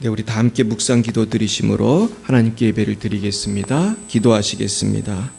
네, 우리 다 함께 묵상 기도 드리심으로 하나님께 예배를 드리겠습니다. 기도하시겠습니다.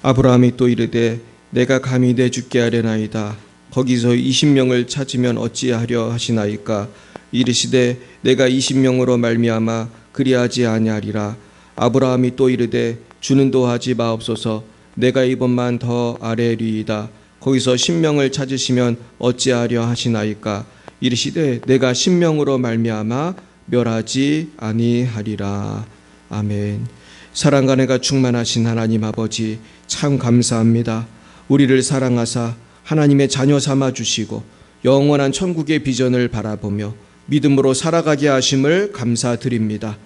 아브라함이 또 이르되 내가 감히 내 주께 아뢰나이다. 거기서 20명을 찾으면 어찌하려 하시나이까. 이르시되 내가 20명으로 말미암아 그리하지 아니하리라. 아브라함이 또 이르되 주는 도하지 마옵소서. 내가 이번만 더 아뢰리이다. 거기서 10명을 찾으시면 어찌하려 하시나이까. 이르시되 내가 10명으로 말미암아 멸하지 아니하리라. 아멘. 사랑과 은혜가 충만하신 하나님 아버지, 참 감사합니다. 우리를 사랑하사 하나님의 자녀 삼아 주시고 영원한 천국의 비전을 바라보며 믿음으로 살아가게 하심을 감사드립니다.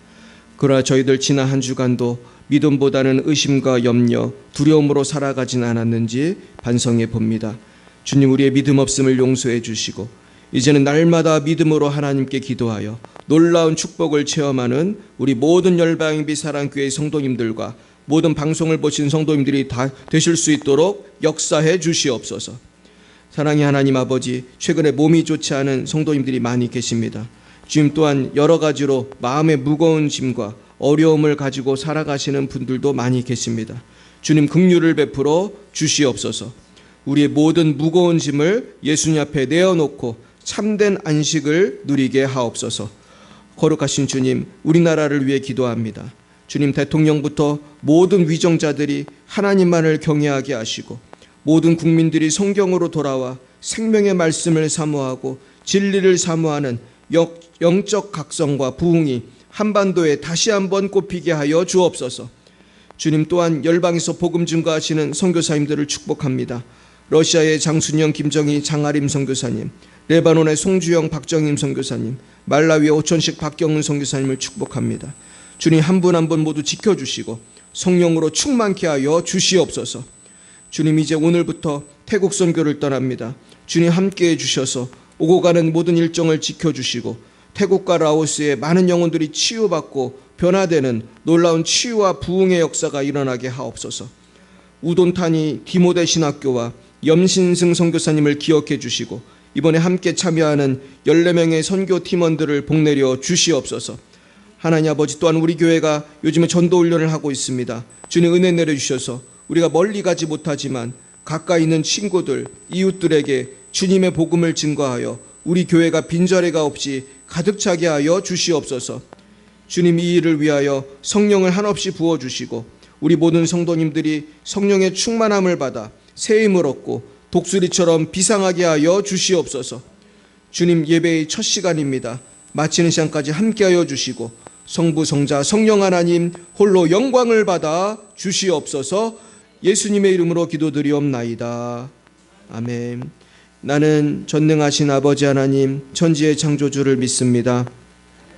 그러나 저희들 지난 한 주간도 믿음보다는 의심과 염려, 두려움으로 살아가진 않았는지 반성해 봅니다. 주님, 우리의 믿음 없음을 용서해 주시고 이제는 날마다 믿음으로 하나님께 기도하여 놀라운 축복을 체험하는 우리 모든 열방인비 사랑교회 성도님들과 모든 방송을 보신 성도님들이 다 되실 수 있도록 역사해 주시옵소서. 사랑의 하나님 아버지, 최근에 몸이 좋지 않은 성도님들이 많이 계십니다. 주님 또한 여러 가지로 마음의 무거운 짐과 어려움을 가지고 살아가시는 분들도 많이 계십니다. 주님, 긍휼을 베풀어 주시옵소서. 우리의 모든 무거운 짐을 예수님 앞에 내어놓고 참된 안식을 누리게 하옵소서. 거룩하신 주님, 우리나라를 위해 기도합니다. 주님, 대통령부터 모든 위정자들이 하나님만을 경외하게 하시고 모든 국민들이 성경으로 돌아와 생명의 말씀을 사모하고 진리를 사모하는 영적 각성과 부흥이 한반도에 다시 한번 꼽히게 하여 주옵소서. 주님, 또한 열방에서 복음 증거하시는 선교사님들을 축복합니다. 러시아의 장순영, 김정희, 장아림 선교사님, 레바논의 송주영, 박정임 선교사님, 말라위의 오천식, 박경은 선교사님을 축복합니다. 주님, 한 분 한 분 모두 지켜주시고 성령으로 충만케 하여 주시옵소서. 주님, 이제 오늘부터 태국 선교를 떠납니다. 주님, 함께해 주셔서 오고 가는 모든 일정을 지켜주시고 태국과 라오스의 많은 영혼들이 치유받고 변화되는 놀라운 치유와 부흥의 역사가 일어나게 하옵소서. 우돈타니 디모데 신학교와 염신승 선교사님을 기억해 주시고 이번에 함께 참여하는 14명의 선교 팀원들을 복내려 주시옵소서. 하나님 아버지, 또한 우리 교회가 요즘에 전도 훈련을 하고 있습니다. 주님, 은혜 내려주셔서 우리가 멀리 가지 못하지만 가까이 있는 친구들, 이웃들에게 주님의 복음을 증거하여 우리 교회가 빈자리가 없이 가득 차게 하여 주시옵소서. 주님, 이 일을 위하여 성령을 한없이 부어주시고 우리 모든 성도님들이 성령의 충만함을 받아 새 힘을 얻고 독수리처럼 비상하게 하여 주시옵소서. 주님, 예배의 첫 시간입니다. 마치는 시간까지 함께하여 주시고 성부, 성자, 성령 하나님 홀로 영광을 받아 주시옵소서. 예수님의 이름으로 기도드리옵나이다. 아멘. 나는 전능하신 아버지 하나님, 천지의 창조주를 믿습니다.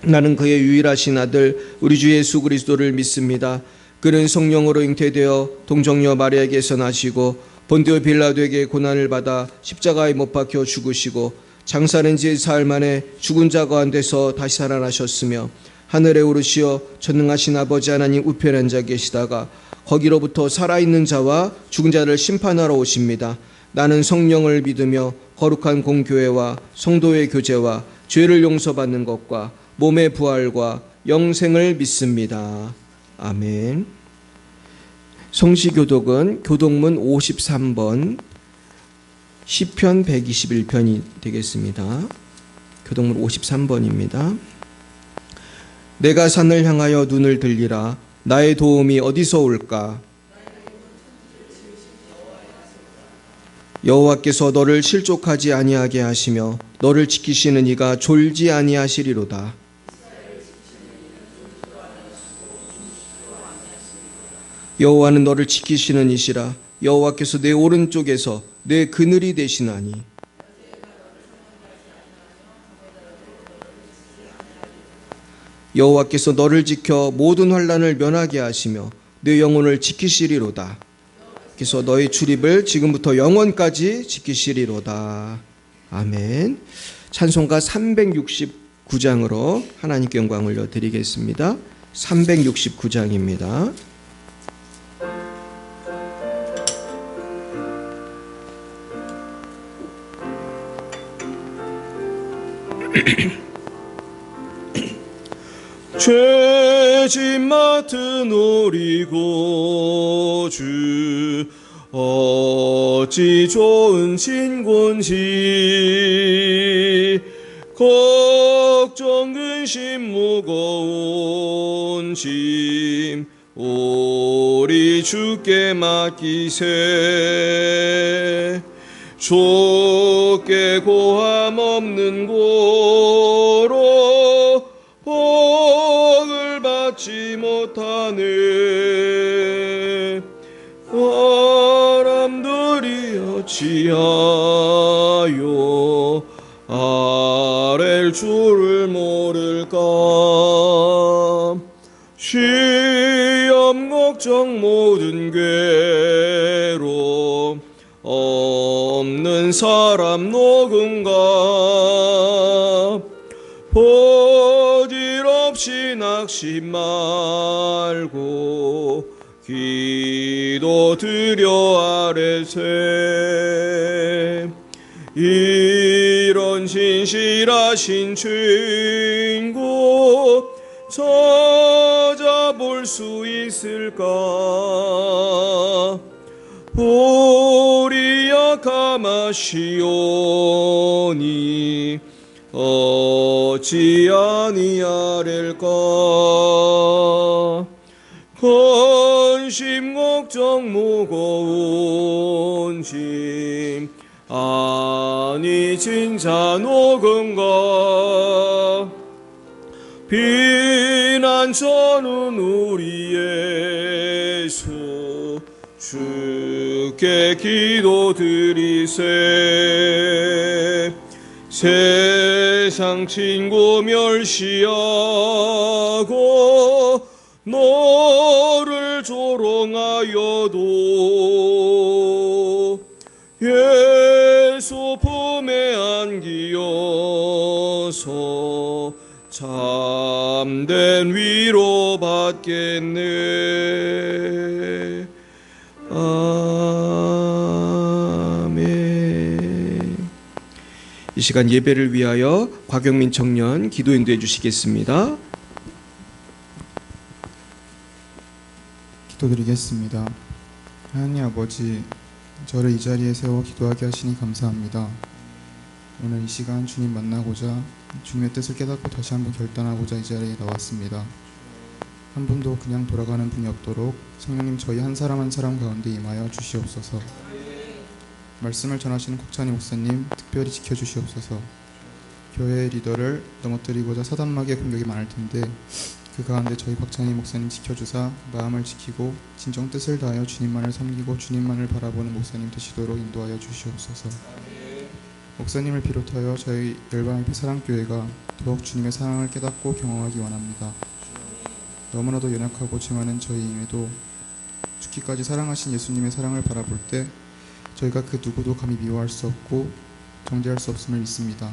나는 그의 유일하신 아들 우리 주 예수 그리스도를 믿습니다. 그는 성령으로 잉태되어 동정녀 마리아에게서 나시고 본디오 빌라도에게 고난을 받아 십자가에 못 박혀 죽으시고 장사는 지 사흘 만에 죽은 자 가운데서 다시 살아나셨으며 하늘에 오르시어 전능하신 아버지 하나님 우편에 앉아 계시다가 거기로부터 살아있는 자와 죽은 자를 심판하러 오십니다. 나는 성령을 믿으며 거룩한 공교회와 성도의 교제와 죄를 용서받는 것과 몸의 부활과 영생을 믿습니다. 아멘. 성시교독은 교독문 53번 시편 121편이 되겠습니다. 교독문 53번입니다. 내가 산을 향하여 눈을 들리라. 나의 도움이 어디서 올까? 여호와께서 너를 실족하지 아니하게 하시며 너를 지키시는 이가 졸지 아니하시리로다. 여호와는 너를 지키시는 이시라. 여호와께서 내 오른쪽에서 내 그늘이 되시나니 여호와께서 너를 지켜 모든 환난을 면하게 하시며 내 영혼을 지키시리로다. 그래서 너의 출입을 지금부터 영원까지 지키시리로다. 아멘. 찬송가 369장으로 하나님께 영광을 올려드리겠습니다. 369장입니다. 죄짐 맡은 우리 구주 어찌 좋은 친구인지 걱정 근심 무거운 짐 우리 주께 맡기세. 주께 고함 없는 고로 복을 받지 못하네. 사람들이 어찌하여 아랠 줄을 모를까. 시험 걱정 모든 괴로움 없는 사람 누군가. 보질 없이 낙심 말고 기도 드려 아뢰세. 이런 신실하신 친구 찾아볼 수 있을까. 우리 약함하시오니 어찌 아니하릴까. 근심 걱정 무거운 짐 아니 진짜 누군가. 비난 저는 우리 예수 주께 기도드리세. 세상 친구 멸시하고 너를 조롱하여도 예수 품에 안기어서 참된 위로 받겠네. 아멘. 이 시간 예배를 위하여 곽영민 청년 기도 인도해 주시겠습니다. 기도드리겠습니다. 하나님 아버지, 저를 이 자리에 세워 기도하게 하시니 감사합니다. 오늘 이 시간 주님 만나고자 주님의 뜻을 깨닫고 다시 한번 결단하고자 이 자리에 나왔습니다. 한 분도 그냥 돌아가는 분이 없도록 성령님 저희 한 사람 한 사람 가운데 임하여 주시옵소서. 말씀을 전하시는 국찬희 목사님 특별히 지켜주시옵소서. 교회의 리더를 넘어뜨리고자 사단막의 공격이 많을 텐데 그 가운데 저희 곽찬희 목사님 지켜주사 마음을 지키고 진정 뜻을 다하여 주님만을 섬기고 주님만을 바라보는 목사님 되시도록 인도하여 주시옵소서. 목사님을 비롯하여 저희 열방일피 사랑교회가 더욱 주님의 사랑을 깨닫고 경험하기 원합니다. 너무나도 연약하고 죄많은 저희임에도 죽기까지 사랑하신 예수님의 사랑을 바라볼 때 저희가 그 누구도 감히 미워할 수 없고 정죄할 수 없음을 믿습니다.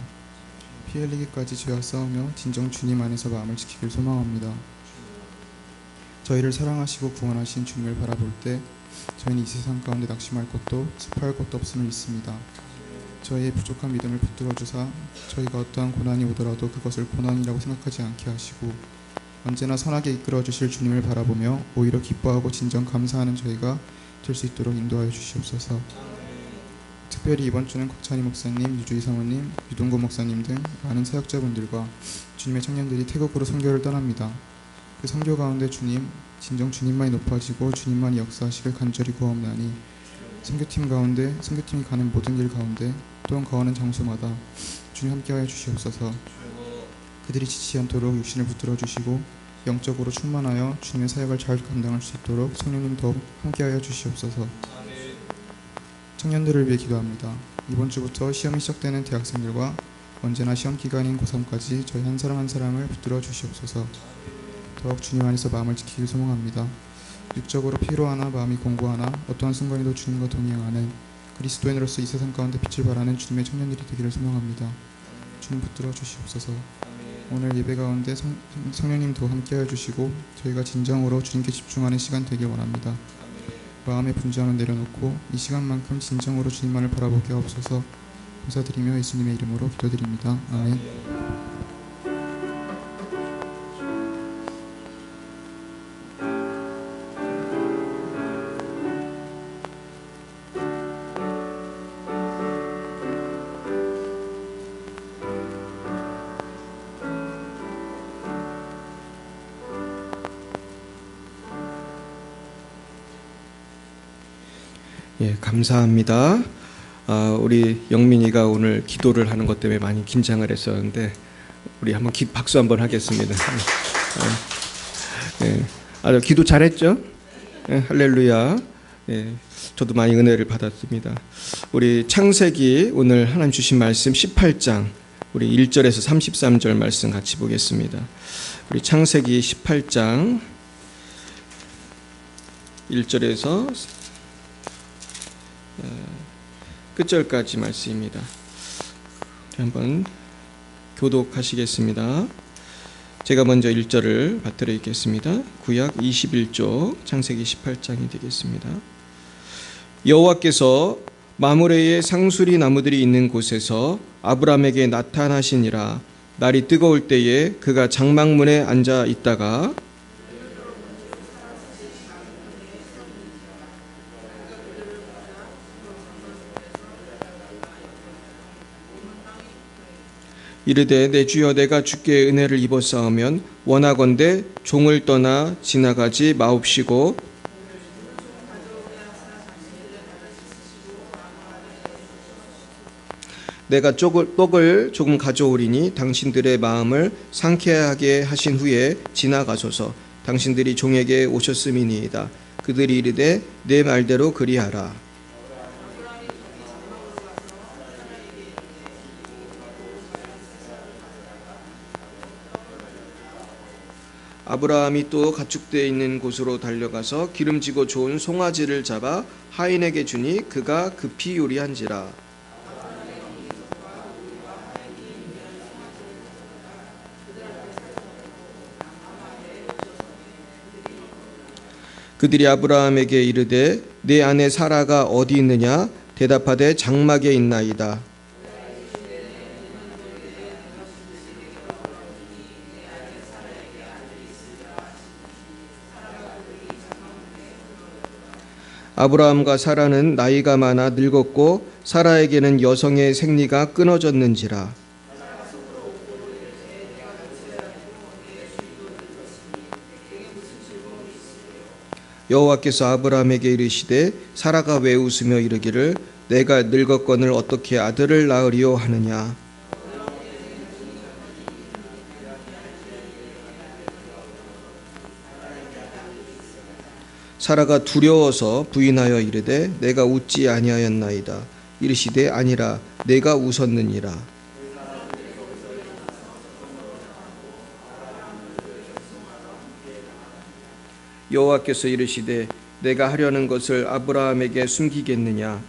피 흘리기까지 죄와 싸우며 진정 주님 안에서 마음을 지키길 소망합니다. 저희를 사랑하시고 구원하신 주님을 바라볼 때 저희는 이 세상 가운데 낙심할 것도 슬퍼할 것도 없음을 믿습니다. 저희의 부족한 믿음을 붙들어주사 저희가 어떠한 고난이 오더라도 그것을 고난이라고 생각하지 않게 하시고 언제나 선하게 이끌어주실 주님을 바라보며 오히려 기뻐하고 진정 감사하는 저희가 될 수 있도록 인도하여 주시옵소서. 특별히 이번 주는 곽찬희 목사님, 유주희 사모님, 유동구 목사님 등 많은 사역자분들과 주님의 청년들이 태국으로 선교를 떠납니다. 그 선교 가운데 주님, 진정 주님만이 높아지고 주님만이 역사하시길 간절히 구하옵나니 선교팀 가운데 선교팀이 가는 모든 길 가운데 또한 거하는 장소마다 주님 함께하여 주시옵소서. 그들이 지치지 않도록 육신을 붙들어 주시고 영적으로 충만하여 주님의 사역을 잘 감당할 수 있도록 성령님 더욱 함께하여 주시옵소서. 청년들을 위해 기도합니다. 이번 주부터 시험이 시작되는 대학생들과 언제나 시험 기간인 고3까지 저희 한 사람 한 사람을 붙들어 주시옵소서. 더욱 주님 안에서 마음을 지키길 소망합니다. 육적으로 피로하나 마음이 공고하나 어떠한 순간에도 주님과 동행하는 그리스도인으로서 이 세상 가운데 빛을 발하는 주님의 청년들이 되기를 소망합니다. 주님 붙들어 주시옵소서. 오늘 예배 가운데 성령님도 함께하여 주시고 저희가 진정으로 주님께 집중하는 시간 되길 원합니다. 마음의 분주함을 내려놓고 이 시간만큼 진정으로 주님만을 바라보게 하옵소서. 감사드리며 예수님의 이름으로 기도드립니다. 아멘. 예, 감사합니다. 우리 영민이가 오늘 기도를 하는 것 때문에 많이 긴장을 했었는데 우리 한번 박수 한번 하겠습니다. 예, 기도 잘했죠? 예, 할렐루야. 예, 저도 많이 은혜를 받았습니다. 우리 창세기 오늘 하나님 주신 말씀 18장 우리 1절에서 33절 말씀 같이 보겠습니다. 우리 창세기 18장 1절에서 끝절까지 말씀입니다. 한번 교독하시겠습니다. 제가 먼저 1절을 받들어 읽겠습니다. 구약 21쪽 창세기 18장이 되겠습니다. 여호와께서 마므레의 상수리 나무들이 있는 곳에서 아브람에게 나타나시니라. 날이 뜨거울 때에 그가 장막문에 앉아 있다가 이르되 내 주여 내가 주께 은혜를 입었사오면 원하건대 종을 떠나 지나가지 마옵시고 내가 떡을 조금 가져오리니 당신들의 마음을 상쾌하게 하신 후에 지나가소서. 당신들이 종에게 오셨음이니이다. 그들이 이르되 내 말대로 그리하라. 아브라함이 또 가축대에 있는 곳으로 달려가서 기름지고 좋은 송아지를 잡아 하인에게 주니 그가 급히 요리한지라. 그들이 아브라함에게 이르되 내 아내 사라가 어디 있느냐? 대답하되 장막에 있나이다. 아브라함과 사라는 나이가 많아 늙었고 사라에게는 여성의 생리가 끊어졌는지라. 여호와께서 아브라함에게 이르시되 사라가 왜 웃으며 이르기를 내가 늙었거늘 어떻게 아들을 낳으리요 하느냐. 사라가 두려워서 부인하여 이르되 내가 웃지 아니하였나이다. 이르시되 아니라 내가 웃었느니라. 여호와께서 이르시되 내가 하려는 것을 아브라함에게 숨기겠느냐.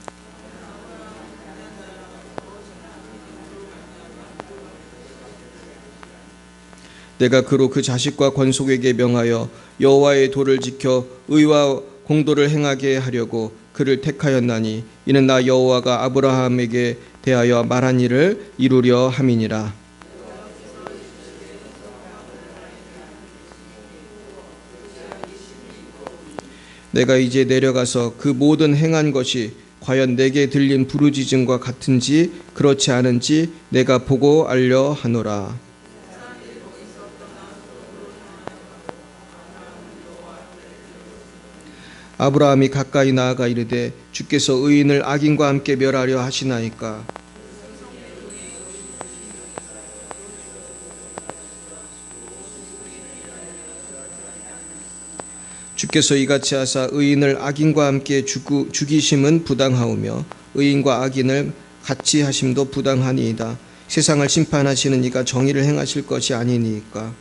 내가 그로 그 자식과 권속에게 명하여 여호와의 도를 지켜 의와 공도를 행하게 하려고 그를 택하였나니 이는 나 여호와가 아브라함에게 대하여 말한 일을 이루려 함이니라. 내가 이제 내려가서 그 모든 행한 것이 과연 내게 들린 부르짖음과 같은지 그렇지 않은지 내가 보고 알려 하노라. 아브라함이 가까이 나아가 이르되 주께서 의인을 악인과 함께 멸하려 하시나이까. 주께서 이같이 하사 의인을 악인과 함께 죽이심은 부당하오며 의인과 악인을 같이 하심도 부당하니이다. 세상을 심판하시는 이가 정의를 행하실 것이 아니니까.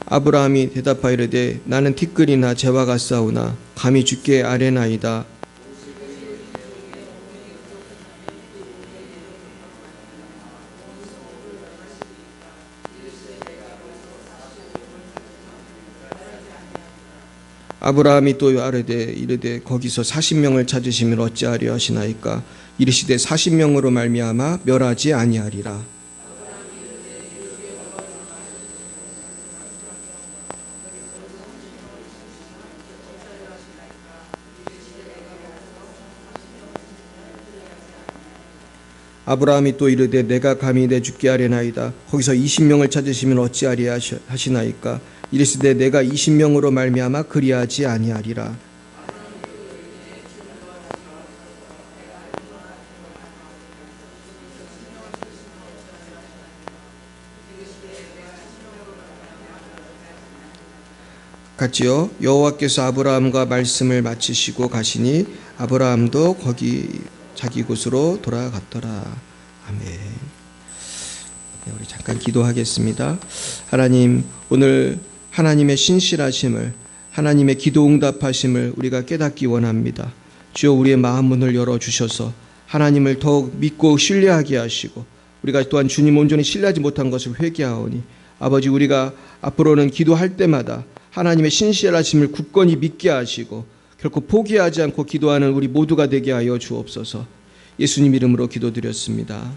아브라함이 대답하이르되 나는 티끌이나 재와 같사오나 감히 주께 아뢰나이다. 아브라함이 또 아뢰되 이르되 거기서 40명을 찾으시면 어찌하려 하시나이까. 이르시되 40명으로 말미암아 멸하지 아니하리라. 아브라함이 또 이르되 내가 감히 내 주께 아뢰나이다. 거기서 20명을 찾으시면 어찌하리야 하시나이까. 이르시되 내가 20명으로 말미암아 그리하지 아니하리라. 같이요. 여호와께서 아브라함과 말씀을 마치시고 가시니 아브라함도 거기 자기 곳으로 돌아갔더라. 아멘. 네, 우리 잠깐 기도하겠습니다. 하나님, 오늘 하나님의 신실하심을, 하나님의 기도 응답하심을 우리가 깨닫기 원합니다. 주여, 우리의 마음 문을 열어주셔서 하나님을 더욱 믿고 신뢰하게 하시고, 우리가 또한 주님 온전히 신뢰하지 못한 것을 회개하오니 아버지, 우리가 앞으로는 기도할 때마다 하나님의 신실하심을 굳건히 믿게 하시고 결코 포기하지 않고 기도하는 우리 모두가 되게 하여 주옵소서. 예수님 이름으로 기도드렸습니다.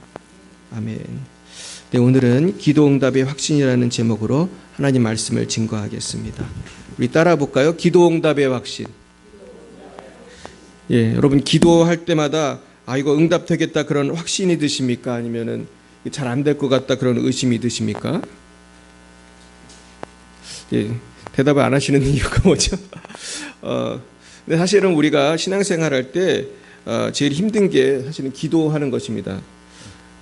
아멘. 네, 오늘은 기도응답의 확신이라는 제목으로 하나님 말씀을 증거하겠습니다. 우리 따라 볼까요? 기도응답의 확신. 예, 여러분 기도할 때마다 이거 응답되겠다 그런 확신이 드십니까? 아니면은 잘 안 될 것 같다 그런 의심이 드십니까? 예, 대답을 안 하시는 이유가 뭐죠? 근데 사실은 우리가 신앙생활 할 때 제일 힘든 게 사실은 기도하는 것입니다.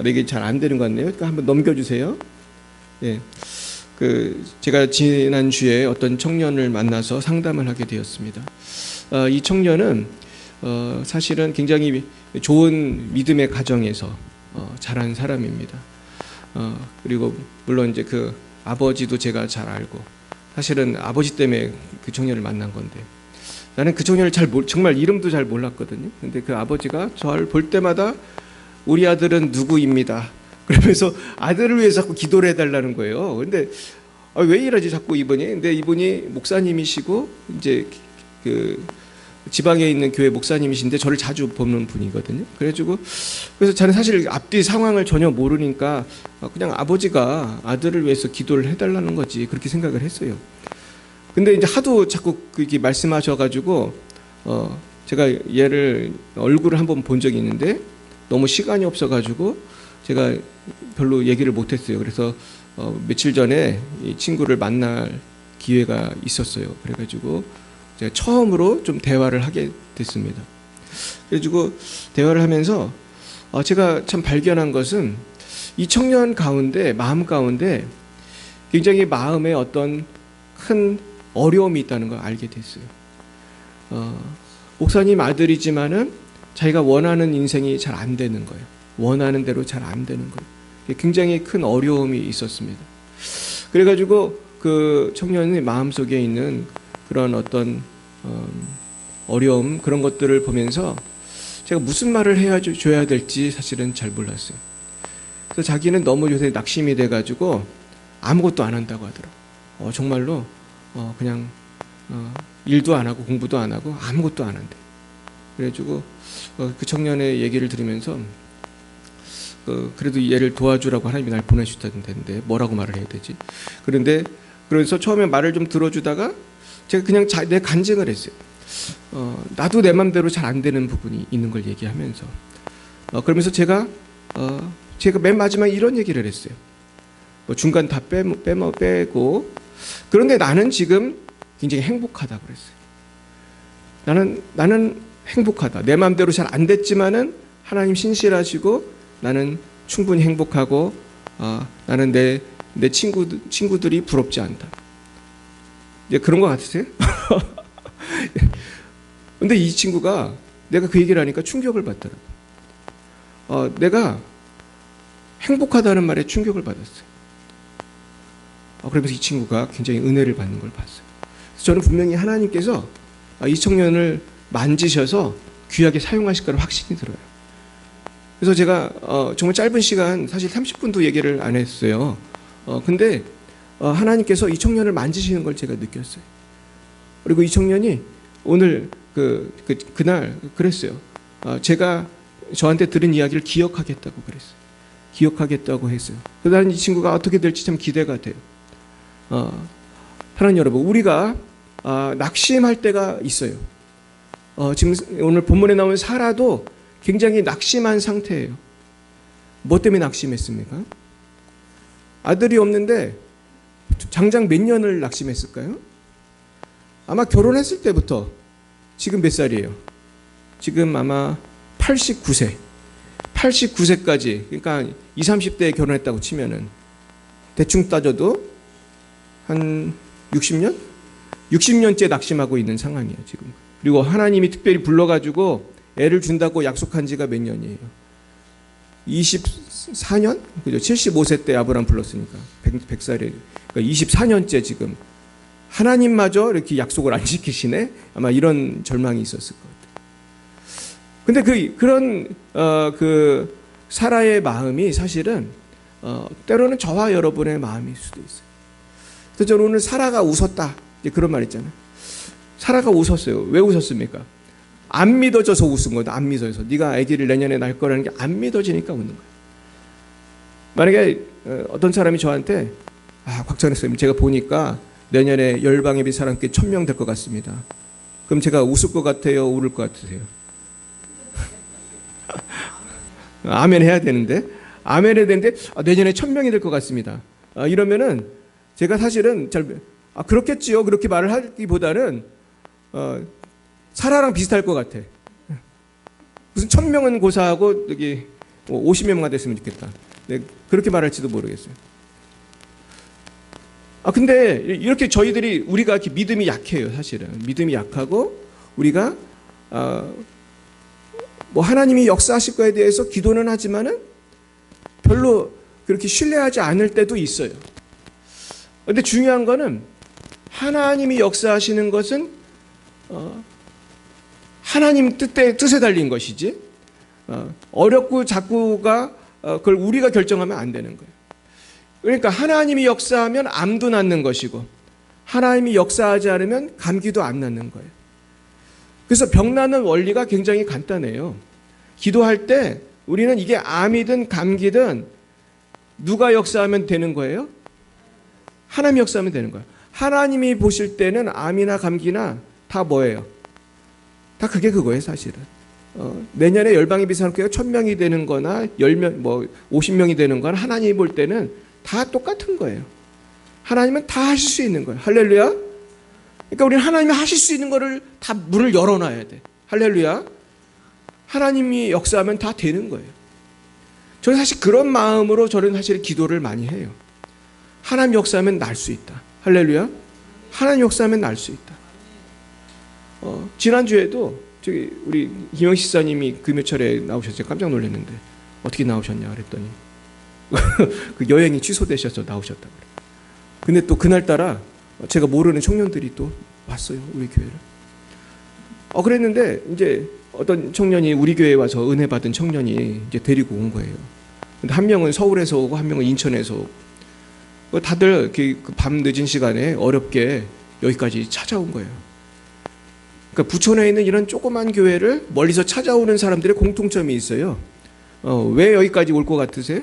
이게 잘 안 되는 것 같네요. 그러니까 한번 넘겨주세요. 예, 제가 지난 주에 어떤 청년을 만나서 상담을 하게 되었습니다. 이 청년은 사실은 굉장히 좋은 믿음의 가정에서 자란 사람입니다. 그리고 물론 이제 그 아버지도 제가 잘 알고, 사실은 아버지 때문에 그 청년을 만난 건데, 나는 그 청년을 정말 이름도 잘 몰랐거든요. 근데 그 아버지가 저를 볼 때마다 우리 아들은 누구입니다. 그러면서 아들을 위해서 자꾸 기도를 해달라는 거예요. 근데 왜 이러지 자꾸 이분이? 근데 이분이 목사님이시고 이제 그 지방에 있는 교회 목사님이신데 저를 자주 보는 분이거든요. 그래서 저는 사실 앞뒤 상황을 전혀 모르니까 그냥 아버지가 아들을 위해서 기도를 해달라는 거지 그렇게 생각을 했어요. 근데 이제 하도 자꾸 그렇게 말씀하셔가지고 제가 얘를 얼굴을 한번 본 적이 있는데 너무 시간이 없어가지고 제가 별로 얘기를 못했어요. 그래서 며칠 전에 이 친구를 만날 기회가 있었어요. 그래가지고 제가 처음으로 좀 대화를 하게 됐습니다. 그래가지고 대화를 하면서 제가 참 발견한 것은 이 청년 가운데, 마음 가운데 굉장히 마음에 어떤 큰 어려움이 있다는 걸 알게 됐어요. 목사님 아들이지만은 자기가 원하는 인생이 잘 안 되는 거예요. 원하는 대로 잘 안 되는 거예요. 굉장히 큰 어려움이 있었습니다. 그래가지고 그 청년의 마음속에 있는 그런 어떤 어려움, 그런 것들을 보면서 제가 무슨 말을 해줘야 될지 사실은 잘 몰랐어요. 그래서 자기는 너무 요새 낙심이 돼가지고 아무것도 안 한다고 하더라고요. 정말로 그냥 일도 안 하고 공부도 안 하고 아무것도 안 한대. 그래가지고 그 청년의 얘기를 들으면서 그래도 얘를 도와주라고 하나님이 날 보내주셨다는데 뭐라고 말을 해야 되지? 그래서 처음에 말을 좀 들어주다가 제가 그냥 내 간증을 했어요. 나도 내 맘대로 잘 안 되는 부분이 있는 걸 얘기하면서 그러면서 제가 맨 마지막에 이런 얘기를 했어요. 뭐 중간 다 빼고. 그런데 나는 지금 굉장히 행복하다 그랬어요. 나는 행복하다. 내 마음대로 잘 안 됐지만은 하나님 신실하시고 나는 충분히 행복하고 나는 내 친구들이 부럽지 않다. 이제 그런 거 같으세요? 근데 이 친구가 내가 그 얘기를 하니까 충격을 받더라고요. 내가 행복하다는 말에 충격을 받았어요. 그러면서 이 친구가 굉장히 은혜를 받는 걸 봤어요. 저는 분명히 하나님께서 이 청년을 만지셔서 귀하게 사용하실 거라 확신이 들어요. 그래서 제가 정말 짧은 시간, 사실 30분도 얘기를 안 했어요. 근데 하나님께서 이 청년을 만지시는 걸 제가 느꼈어요. 그리고 이 청년이 오늘 그날 그랬어요. 제가 저한테 들은 이야기를 기억하겠다고 그랬어요. 기억하겠다고 했어요. 그래서 나는 이 친구가 어떻게 될지 참 기대가 돼요. 하나님 여러분, 우리가 낙심할 때가 있어요. 지금 오늘 본문에 나온 사라도 굉장히 낙심한 상태예요. 뭐 때문에 낙심했습니까? 아들이 없는데 장장 몇 년을 낙심했을까요? 아마 결혼했을 때부터. 지금 몇 살이에요? 지금 아마 89세. 89세까지, 그러니까 20, 30대에 결혼했다고 치면은 대충 따져도 한 60년? 60년째 낙심하고 있는 상황이에요, 지금. 그리고 하나님이 특별히 불러가지고 애를 준다고 약속한 지가 몇 년이에요? 24년? 그죠? 75세 때 아브라함 불렀으니까 100살에. 그러니까 24년째 지금 하나님마저 이렇게 약속을 안 지키시네? 아마 이런 절망이 있었을 것 같아요. 근데 그런 사라의 마음이 사실은 때로는 저와 여러분의 마음일 수도 있어요. 그래서 저는 오늘 사라가 웃었다, 이제 그런 말 있잖아요. 사라가 웃었어요. 왜 웃었습니까? 안 믿어져서 웃은 거다. 안 믿어져서. 네가 아기를 내년에 낳을 거라는 게 안 믿어지니까 웃는 거예요. 만약에 어떤 사람이 저한테 곽찬혁 선생님, 제가 보니까 내년에 열방예비 사람께 1000명 될 것 같습니다. 그럼 제가 웃을 것 같아요? 울을 것 같으세요? 아멘 해야 되는데, 아멘 해야 되는데 내년에 1000명이 될 것 같습니다. 이러면은 제가 사실은 그렇겠지요. 그렇게 말을 하기보다는 사라랑 비슷할 것 같아. 무슨 1000명은 고사하고 여기 50명만 됐으면 좋겠다. 네, 그렇게 말할지도 모르겠어요. 근데 이렇게 우리가 이렇게 믿음이 약해요, 사실은. 믿음이 약하고 우리가 뭐 하나님이 역사하실 거에 대해서 기도는 하지만은 별로 그렇게 신뢰하지 않을 때도 있어요. 근데 중요한 거는 하나님이 역사하시는 것은 하나님 뜻에 달린 것이지 어렵고 작고가 그걸 우리가 결정하면 안 되는 거예요. 그러니까 하나님이 역사하면 암도 낫는 것이고 하나님이 역사하지 않으면 감기도 안 낫는 거예요. 그래서 병 낫는 원리가 굉장히 간단해요. 기도할 때 우리는 이게 암이든 감기든 누가 역사하면 되는 거예요? 하나님이 역사하면 되는 거예요. 하나님이 보실 때는 암이나 감기나 다 뭐예요? 다 그거예요, 사실은. 내년에 열방예비 사람교회가 1000명이 되는 거나 10명, 뭐 50명이 되는 거나 하나님이 볼 때는 다 똑같은 거예요. 하나님은 다 하실 수 있는 거예요. 할렐루야. 그러니까 우리는 하나님이 하실 수 있는 거를 다 문을 열어놔야 돼. 할렐루야. 하나님이 역사하면 다 되는 거예요. 저는 사실 그런 마음으로 저는 사실 기도를 많이 해요. 하나님 역사하면 날 수 있다. 할렐루야. 하나님 역사하면 날 수 있다. 지난주에도 저기 우리 김영식 시사님이 금요철에 나오셨어요. 깜짝 놀랐는데 어떻게 나오셨냐 그랬더니 그 여행이 취소되셔서 나오셨다고 그래요. 근데 또 그날따라 제가 모르는 청년들이 또 왔어요, 우리 교회를. 그랬는데 이제 어떤 청년이 우리 교회에 와서 은혜 받은 청년이 이제 데리고 온 거예요. 근데 한 명은 서울에서 오고 한 명은 인천에서 오고 다들 그 밤 늦은 시간에 어렵게 여기까지 찾아온 거예요. 그러니까 부천에 있는 이런 조그만 교회를 멀리서 찾아오는 사람들의 공통점이 있어요. 왜 여기까지 올 것 같으세요?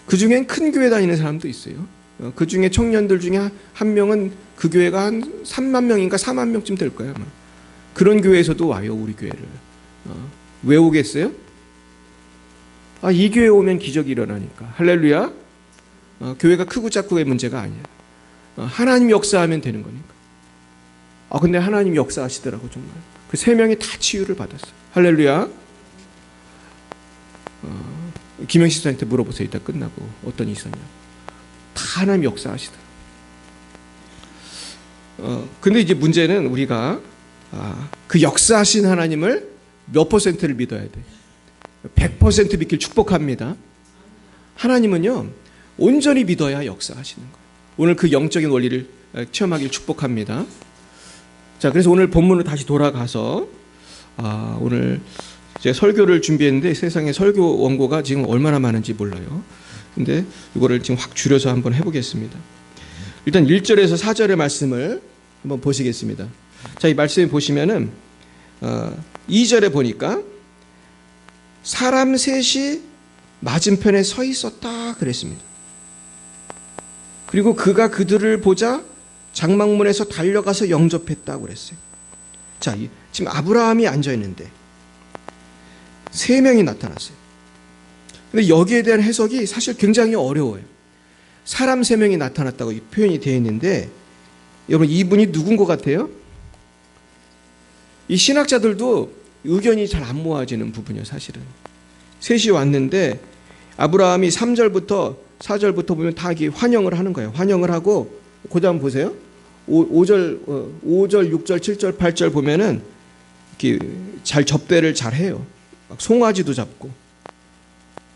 그 중엔 큰 교회 다니는 사람도 있어요. 그 중에 청년들 중에 한 명은 그 교회가 한 3만 명인가 4만 명쯤 될 거예요, 아마. 그런 교회에서도 와요, 우리 교회를. 왜 오겠어요? 이 교회 오면 기적이 일어나니까. 할렐루야. 교회가 크고 작고의 문제가 아니야. 하나님 역사하면 되는 거니까. 근데 하나님 역사하시더라고 정말. 그 세 명이 다 치유를 받았어요. 할렐루야. 김영식 씨한테 물어보세요. 이따 끝나고 어떤 일이 있었냐. 다 하나님 역사하시더라고. 근데 이제 문제는 우리가 그 역사하신 하나님을 몇 퍼센트를 믿어야 돼. 100% 믿길 축복합니다. 하나님은요 온전히 믿어야 역사하시는 거예요. 오늘 그 영적인 원리를 체험하길 축복합니다. 자, 그래서 오늘 본문으로 다시 돌아가서 오늘 제가 설교를 준비했는데 세상에 설교 원고가 지금 얼마나 많은지 몰라요. 근데 이거를 지금 확 줄여서 한번 해보겠습니다. 일단 1절에서 4절의 말씀을 한번 보시겠습니다. 자, 이 말씀을 보시면은 2절에 보니까 사람 셋이 맞은편에 서 있었다 그랬습니다. 그리고 그가 그들을 보자 장막문에서 달려가서 영접했다고 그랬어요. 자, 지금 아브라함이 앉아 있는데 세 명이 나타났어요. 근데 여기에 대한 해석이 사실 굉장히 어려워요. 사람 세 명이 나타났다고 표현이 되어 있는데 여러분 이분이 누군 것 같아요? 이 신학자들도 의견이 잘 안 모아지는 부분이에요. 사실은 셋이 왔는데 아브라함이 3절부터 4절부터 보면 다 이렇게 환영을 하는 거예요. 환영을 하고 그 다음 보세요. 5절, 6절, 7절, 8절 보면은 이렇게 잘 접대를 잘 해요. 막 송아지도 잡고.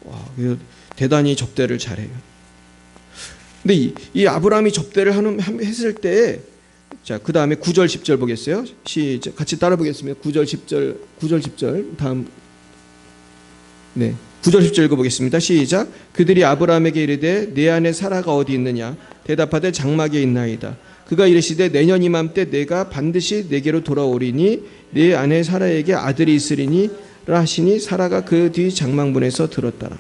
와, 대단히 접대를 잘 해요. 근데 이 아브라함이 접대를 했을 때, 자, 그 다음에 9절, 10절 보겠어요? 시작. 같이 따라 보겠습니다. 9절, 10절. 다음. 네. 9절 10절 읽어보겠습니다. 시작. 그들이 아브라함에게 이르되 내 아내 사라가 어디 있느냐? 대답하되 장막에 있나이다. 그가 이르시되 내년 이맘때 내가 반드시 내게로 돌아오리니 내 아내 사라에게 아들이 있으리니 하시니 사라가 그 뒤 장막문에서 들었더라.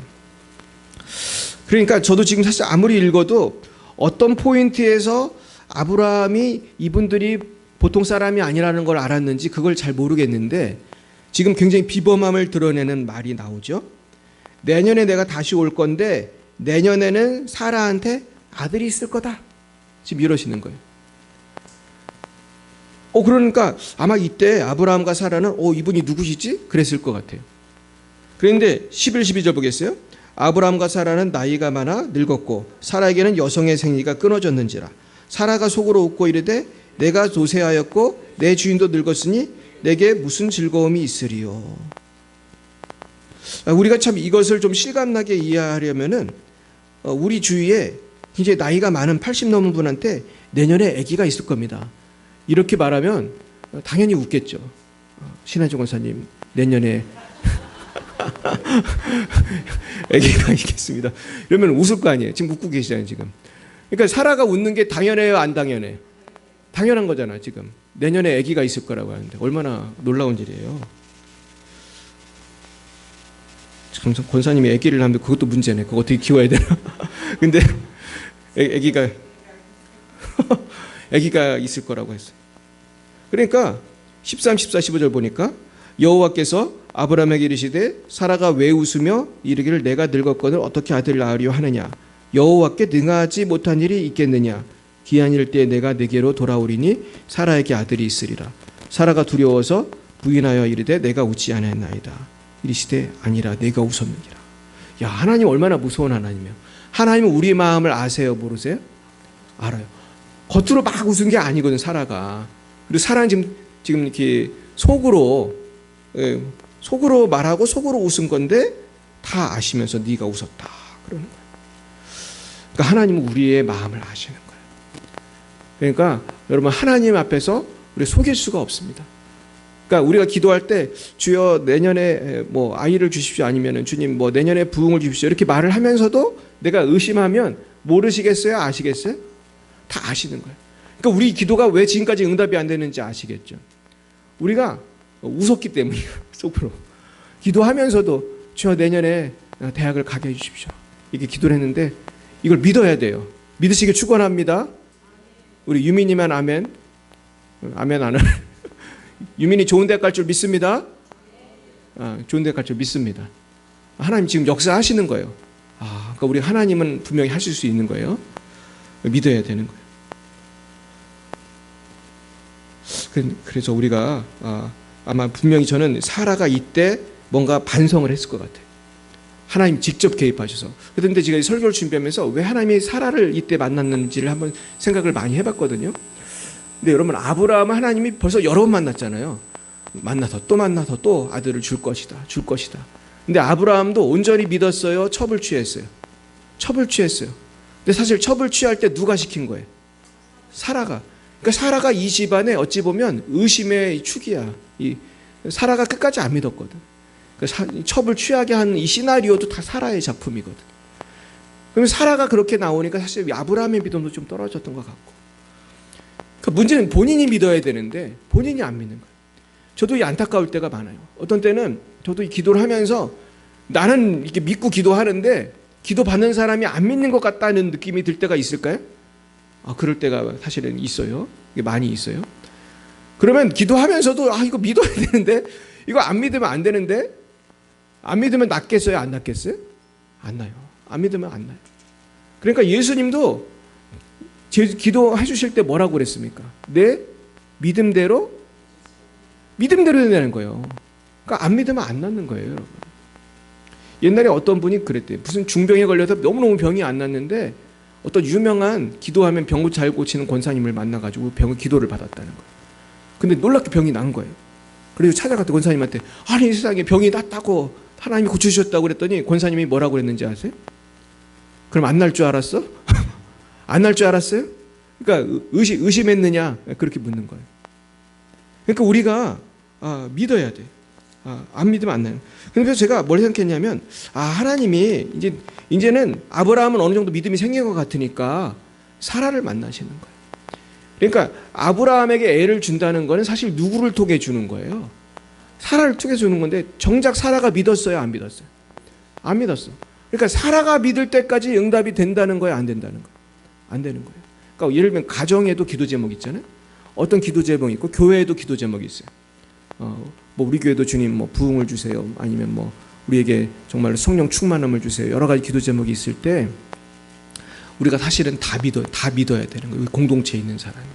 그러니까 저도 지금 사실 아무리 읽어도 어떤 포인트에서 아브라함이 이분들이 보통 사람이 아니라는 걸 알았는지 그걸 잘 모르겠는데 지금 굉장히 비범함을 드러내는 말이 나오죠. 내년에 내가 다시 올 건데 내년에는 사라한테 아들이 있을 거다. 지금 이러시는 거예요. 그러니까 아마 이때 아브라함과 사라는 이분이 누구시지? 그랬을 것 같아요. 그런데 11, 12절 보겠어요? 아브라함과 사라는 나이가 많아 늙었고 사라에게는 여성의 생리가 끊어졌는지라. 사라가 속으로 웃고 이르되 내가 도세하였고 내 주인도 늙었으니 내게 무슨 즐거움이 있으리요. 우리가 참 이것을 좀 실감나게 이해하려면은 우리 주위에 굉장히 나이가 많은 80 넘은 분한테 내년에 아기가 있을 겁니다. 이렇게 말하면 당연히 웃겠죠. 신한종 권사님 내년에 아기가 있겠습니다. 이러면 웃을 거 아니에요. 지금 웃고 계시잖아요. 지금. 그러니까 사라가 웃는 게 당연해요, 안 당연해? 당연한 거잖아. 지금 내년에 아기가 있을 거라고 하는데 얼마나 놀라운 일이에요. 참 권사님이 아기를 낳으면 그것도 문제네. 그거 어떻게 키워야 되나? 근데 아기가 있을 거라고 했어요. 그러니까 13, 14, 15절 보니까 여호와께서 아브라함에게 이르시되 사라가 왜 웃으며 이르기를 내가 늙었거늘 어떻게 아들을 낳으려 하느냐? 여호와께 능하지 못한 일이 있겠느냐? 기한 일 때 내가 내게로 돌아오리니 사라에게 아들이 있으리라. 사라가 두려워서 부인하여 이르되 내가 웃지 아니하나이다. 이르시되 아니라 내가 웃었느니라. 야, 하나님 얼마나 무서운 하나님이에요. 하나님은 우리의 마음을 아세요, 모르세요? 알아요. 겉으로 막 웃은 게 아니거든, 사라가. 그리고 사라는 지금 이렇게 속으로 말하고 속으로 웃은 건데 다 아시면서 네가 웃었다 그러는 거예요. 그러니까 하나님은 우리의 마음을 아시는 거예요. 그러니까 여러분 하나님 앞에서 우리 속일 수가 없습니다. 그러니까 우리가 기도할 때 주여 내년에 뭐 아이를 주십시오 아니면은 주님 뭐 내년에 부흥을 주십시오 이렇게 말을 하면서도 내가 의심하면 모르시겠어요? 아시겠어요? 다 아시는 거예요. 그러니까 우리 기도가 왜 지금까지 응답이 안 되는지 아시겠죠? 우리가 웃었기 때문이에요. 속으로 기도하면서도 주여 내년에 대학을 가게 해주십시오 이렇게 기도를 했는데 이걸 믿어야 돼요. 믿으시길 축원합니다. 우리 유민이만 아멘. 아멘 안 하는 유민이 좋은 대학 갈 줄 믿습니다. 좋은 대학 갈 줄 믿습니다. 하나님 지금 역사하시는 거예요. 그러니까 우리 하나님은 분명히 하실 수 있는 거예요. 믿어야 되는 거예요. 그래서 우리가 아마 분명히 저는 사라가 이때 뭔가 반성을 했을 것 같아요. 하나님 직접 개입하셔서. 그런데 제가 설교를 준비하면서 왜 하나님이 사라를 이때 만났는지를 한번 생각을 많이 해봤거든요. 근데 여러분, 아브라함은 하나님이 벌써 여러 번 만났잖아요. 만나서 또 아들을 줄 것이다. 근데 아브라함도 온전히 믿었어요? 첩을 취했어요? 첩을 취했어요. 근데 사실 첩을 취할 때 누가 시킨 거예요? 사라가. 그러니까 사라가 이 집안에 어찌 보면 의심의 축이야. 사라가 끝까지 안 믿었거든. 그러니까 첩을 취하게 한 이 시나리오도 다 사라의 작품이거든. 그러면 사라가 그렇게 나오니까 사실 아브라함의 믿음도 좀 떨어졌던 것 같고. 그러니까 문제는 본인이 믿어야 되는데 본인이 안 믿는 거예요. 저도 이 안타까울 때가 많아요. 어떤 때는 저도 이 기도를 하면서 나는 이렇게 믿고 기도하는데 기도 받는 사람이 안 믿는 것 같다는 느낌이 들 때가 있을까요? 그럴 때가 사실은 있어요. 많이 있어요. 그러면 기도하면서도 이거 믿어야 되는데 이거 안 믿으면 안 되는데 안 믿으면 낫겠어요? 안 낫겠어요? 안 나요. 안 믿으면 안 나요. 그러니까 예수님도 기도해 주실 때 뭐라고 그랬습니까? 내 믿음대로 되는 거예요. 그러니까 안 믿으면 안 낫는 거예요, 여러분. 옛날에 어떤 분이 그랬대요. 무슨 중병에 걸려서 너무너무 병이 안 낫는데 어떤 유명한 기도하면 병 잘 고치는 권사님을 만나가지고 기도를 받았다는 거예요. 근데 놀랍게 병이 난 거예요. 그래서 찾아갔더니 권사님한테 아니 세상에 병이 낫다고 하나님이 고쳐주셨다고 그랬더니 권사님이 뭐라고 그랬는지 아세요? 그럼 안 날 줄 알았어? 안 날 줄 알았어요? 그러니까 의심했느냐? 그렇게 묻는 거예요. 그러니까 우리가 믿어야 돼. 안 믿으면 안 나요. 그래서 제가 뭘 생각했냐면 하나님이 이제는 아브라함은 어느 정도 믿음이 생긴 것 같으니까 사라를 만나시는 거예요. 그러니까 아브라함에게 애를 준다는 거는 사실 누구를 통해 주는 거예요? 사라를 통해 주는 건데 정작 사라가 믿었어요? 안 믿었어요? 안 믿었어. 그러니까 사라가 믿을 때까지 응답이 된다는 거예요? 안 된다는 거예요? 안 되는 거예요. 그러니까 예를 들면 가정에도 기도 제목 있잖아요. 어떤 기도 제목이 있고 교회에도 기도 제목이 있어요. 뭐 우리 교회도 주님 뭐 부흥을 주세요. 아니면 뭐 우리에게 정말 성령 충만함을 주세요. 여러 가지 기도 제목이 있을 때 우리가 사실은 다 믿어야 되는 거예요. 우리 공동체에 있는 사람이.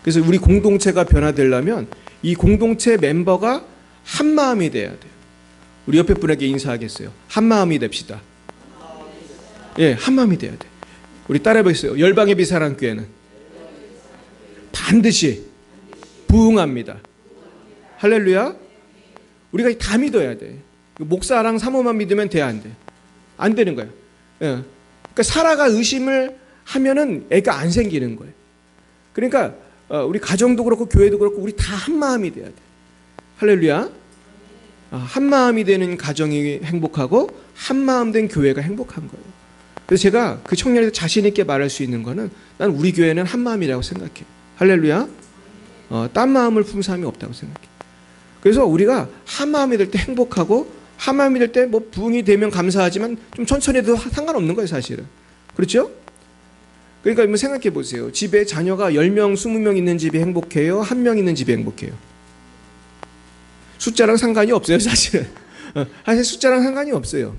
그래서 우리 공동체가 변화되려면 이 공동체 멤버가 한 마음이 돼야 돼요. 우리 옆에 분에게 인사하겠어요. 한 마음이 됩시다. 예, 한 마음이 돼야 돼. 우리 따라해보겠어요. 열방의 비사랑교회는 반드시 부흥합니다. 할렐루야. 우리가 다 믿어야 돼. 목사랑 사모만 믿으면 돼, 안 돼? 안 되는 거예요. 예. 그러니까 사라가 의심을 하면은 애가 안 생기는 거예요. 그러니까 우리 가정도 그렇고 교회도 그렇고 우리 다 한 마음이 돼야 돼. 할렐루야. 한 마음이 되는 가정이 행복하고 한 마음 된 교회가 행복한 거예요. 그래서 제가 그 청년에서 자신 있게 말할 수 있는 거는 난 우리 교회는 한 마음이라고 생각해요. 할렐루야. 딴 마음을 품은 사람이 없다고 생각해요. 그래서 우리가 한 마음이 될 때 행복하고 한 마음이 될 때 뭐 부흥이 되면 감사하지만 좀 천천히 해도 상관없는 거예요, 사실은. 그렇죠? 그러니까 한번 생각해 보세요. 집에 자녀가 10명, 20명 있는 집이 행복해요? 1명 있는 집이 행복해요? 숫자랑 상관이 없어요, 사실은. 사실 숫자랑 상관이 없어요.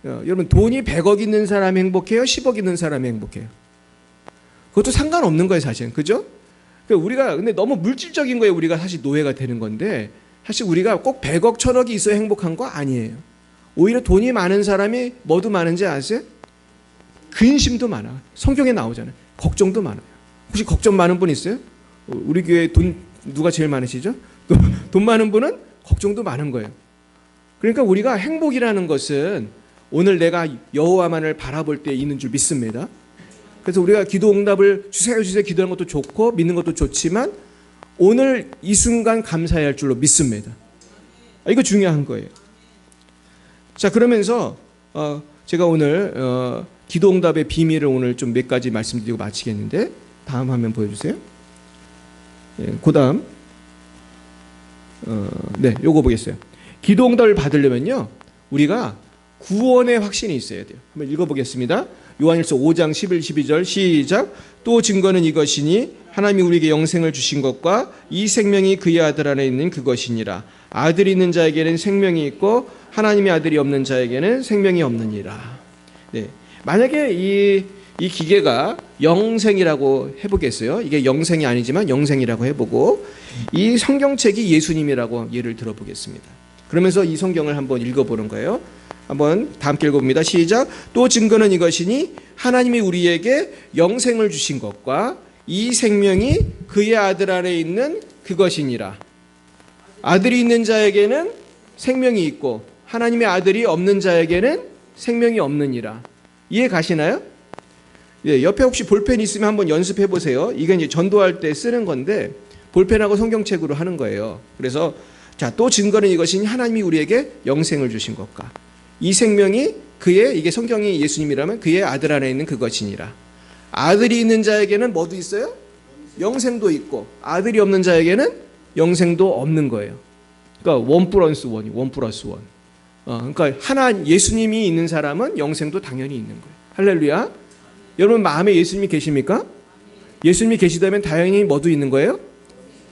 여러분, 돈이 100억 있는 사람이 행복해요? 10억 있는 사람이 행복해요? 그것도 상관없는 거예요, 사실은. 그죠? 우리가 근데 너무 물질적인 거에 우리가 사실 노예가 되는 건데 사실 우리가 꼭 100억, 1000억이 있어야 행복한 거 아니에요. 오히려 돈이 많은 사람이 뭐도 많은지 아세요? 근심도 많아. 성경에 나오잖아요. 걱정도 많아요. 혹시 걱정 많은 분 있어요? 우리 교회 돈 누가 제일 많으시죠? 돈 많은 분은 걱정도 많은 거예요. 그러니까 우리가 행복이라는 것은 오늘 내가 여호와만을 바라볼 때 있는 줄 믿습니다. 그래서 우리가 기도 응답을 주세요 기도하는 것도 좋고 믿는 것도 좋지만 오늘 이 순간 감사해야 할 줄로 믿습니다. 이거 중요한 거예요. 자, 그러면서 제가 오늘 기도 응답의 비밀을 오늘 좀 몇 가지 말씀드리고 마치겠는데 다음 화면 보여주세요. 예, 그 다음 네, 요거 보겠어요. 기도 응답을 받으려면요 우리가 구원의 확신이 있어야 돼요. 한번 읽어보겠습니다. 요한일서 5장 11, 12절 시작. 또 증거는 이것이니 하나님이 우리에게 영생을 주신 것과 이 생명이 그의 아들 안에 있는 그것이니라. 아들이 있는 자에게는 생명이 있고 하나님의 아들이 없는 자에게는 생명이 없느니라. 네. 만약에 이 기계가 영생이라고 해보겠어요. 이게 영생이 아니지만 영생이라고 해보고 이 성경책이 예수님이라고 예를 들어보겠습니다. 그러면서 이 성경을 한번 읽어보는 거예요. 한번 다 함께 읽어봅니다. 시작. 또 증거는 이것이니 하나님이 우리에게 영생을 주신 것과 이 생명이 그의 아들 안에 있는 그것이니라. 아들이 있는 자에게는 생명이 있고 하나님의 아들이 없는 자에게는 생명이 없느니라. 이해 가시나요? 예, 옆에 혹시 볼펜 있으면 한번 연습해 보세요. 이게 이제 전도할 때 쓰는 건데 볼펜하고 성경책으로 하는 거예요. 그래서 자, 또 증거는 이것이니 하나님이 우리에게 영생을 주신 것과 이 생명이 그의, 이게 성경이 예수님이라면 그의 아들 안에 있는 그것이니라. 아들이 있는 자에게는 뭐도 있어요? 영생도 있고 아들이 없는 자에게는 영생도 없는 거예요. 그러니까 1 플러스 1이 1 플러스 1. 그러니까 예수님이 있는 사람은 영생도 당연히 있는 거예요. 할렐루야. 여러분 마음에 예수님이 계십니까? 예수님이 계시다면 당연히 뭐도 있는 거예요?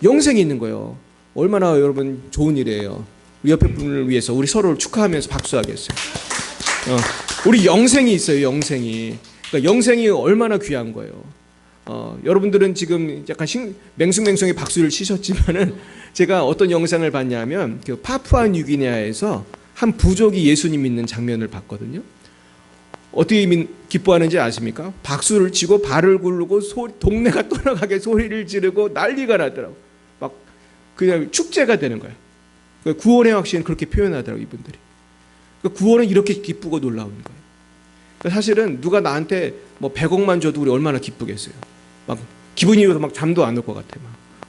영생이 있는 거예요. 얼마나 여러분 좋은 일이에요. 우리 옆에 분을 위해서 우리 서로를 축하하면서 박수하겠어요. 우리 영생이 있어요. 영생이. 그러니까 영생이 얼마나 귀한 거예요. 여러분들은 지금 약간 맹숭맹숭하게 박수를 치셨지만은 제가 어떤 영상을 봤냐면 그 파푸아 뉴기니아에서 한 부족이 예수님 믿는 장면을 봤거든요. 어떻게 기뻐하는지 아십니까? 박수를 치고 발을 굴르고 동네가 떠나가게 소리를 지르고 난리가 나더라고. 막 그냥 축제가 되는 거예요. 구원의 확신을 그렇게 표현하더라고 이분들이. 구원은 이렇게 기쁘고 놀라운 거예요. 사실은 누가 나한테 뭐 100억만 줘도 우리 얼마나 기쁘겠어요. 막 기분이 막 잠도 안 올 것 같아.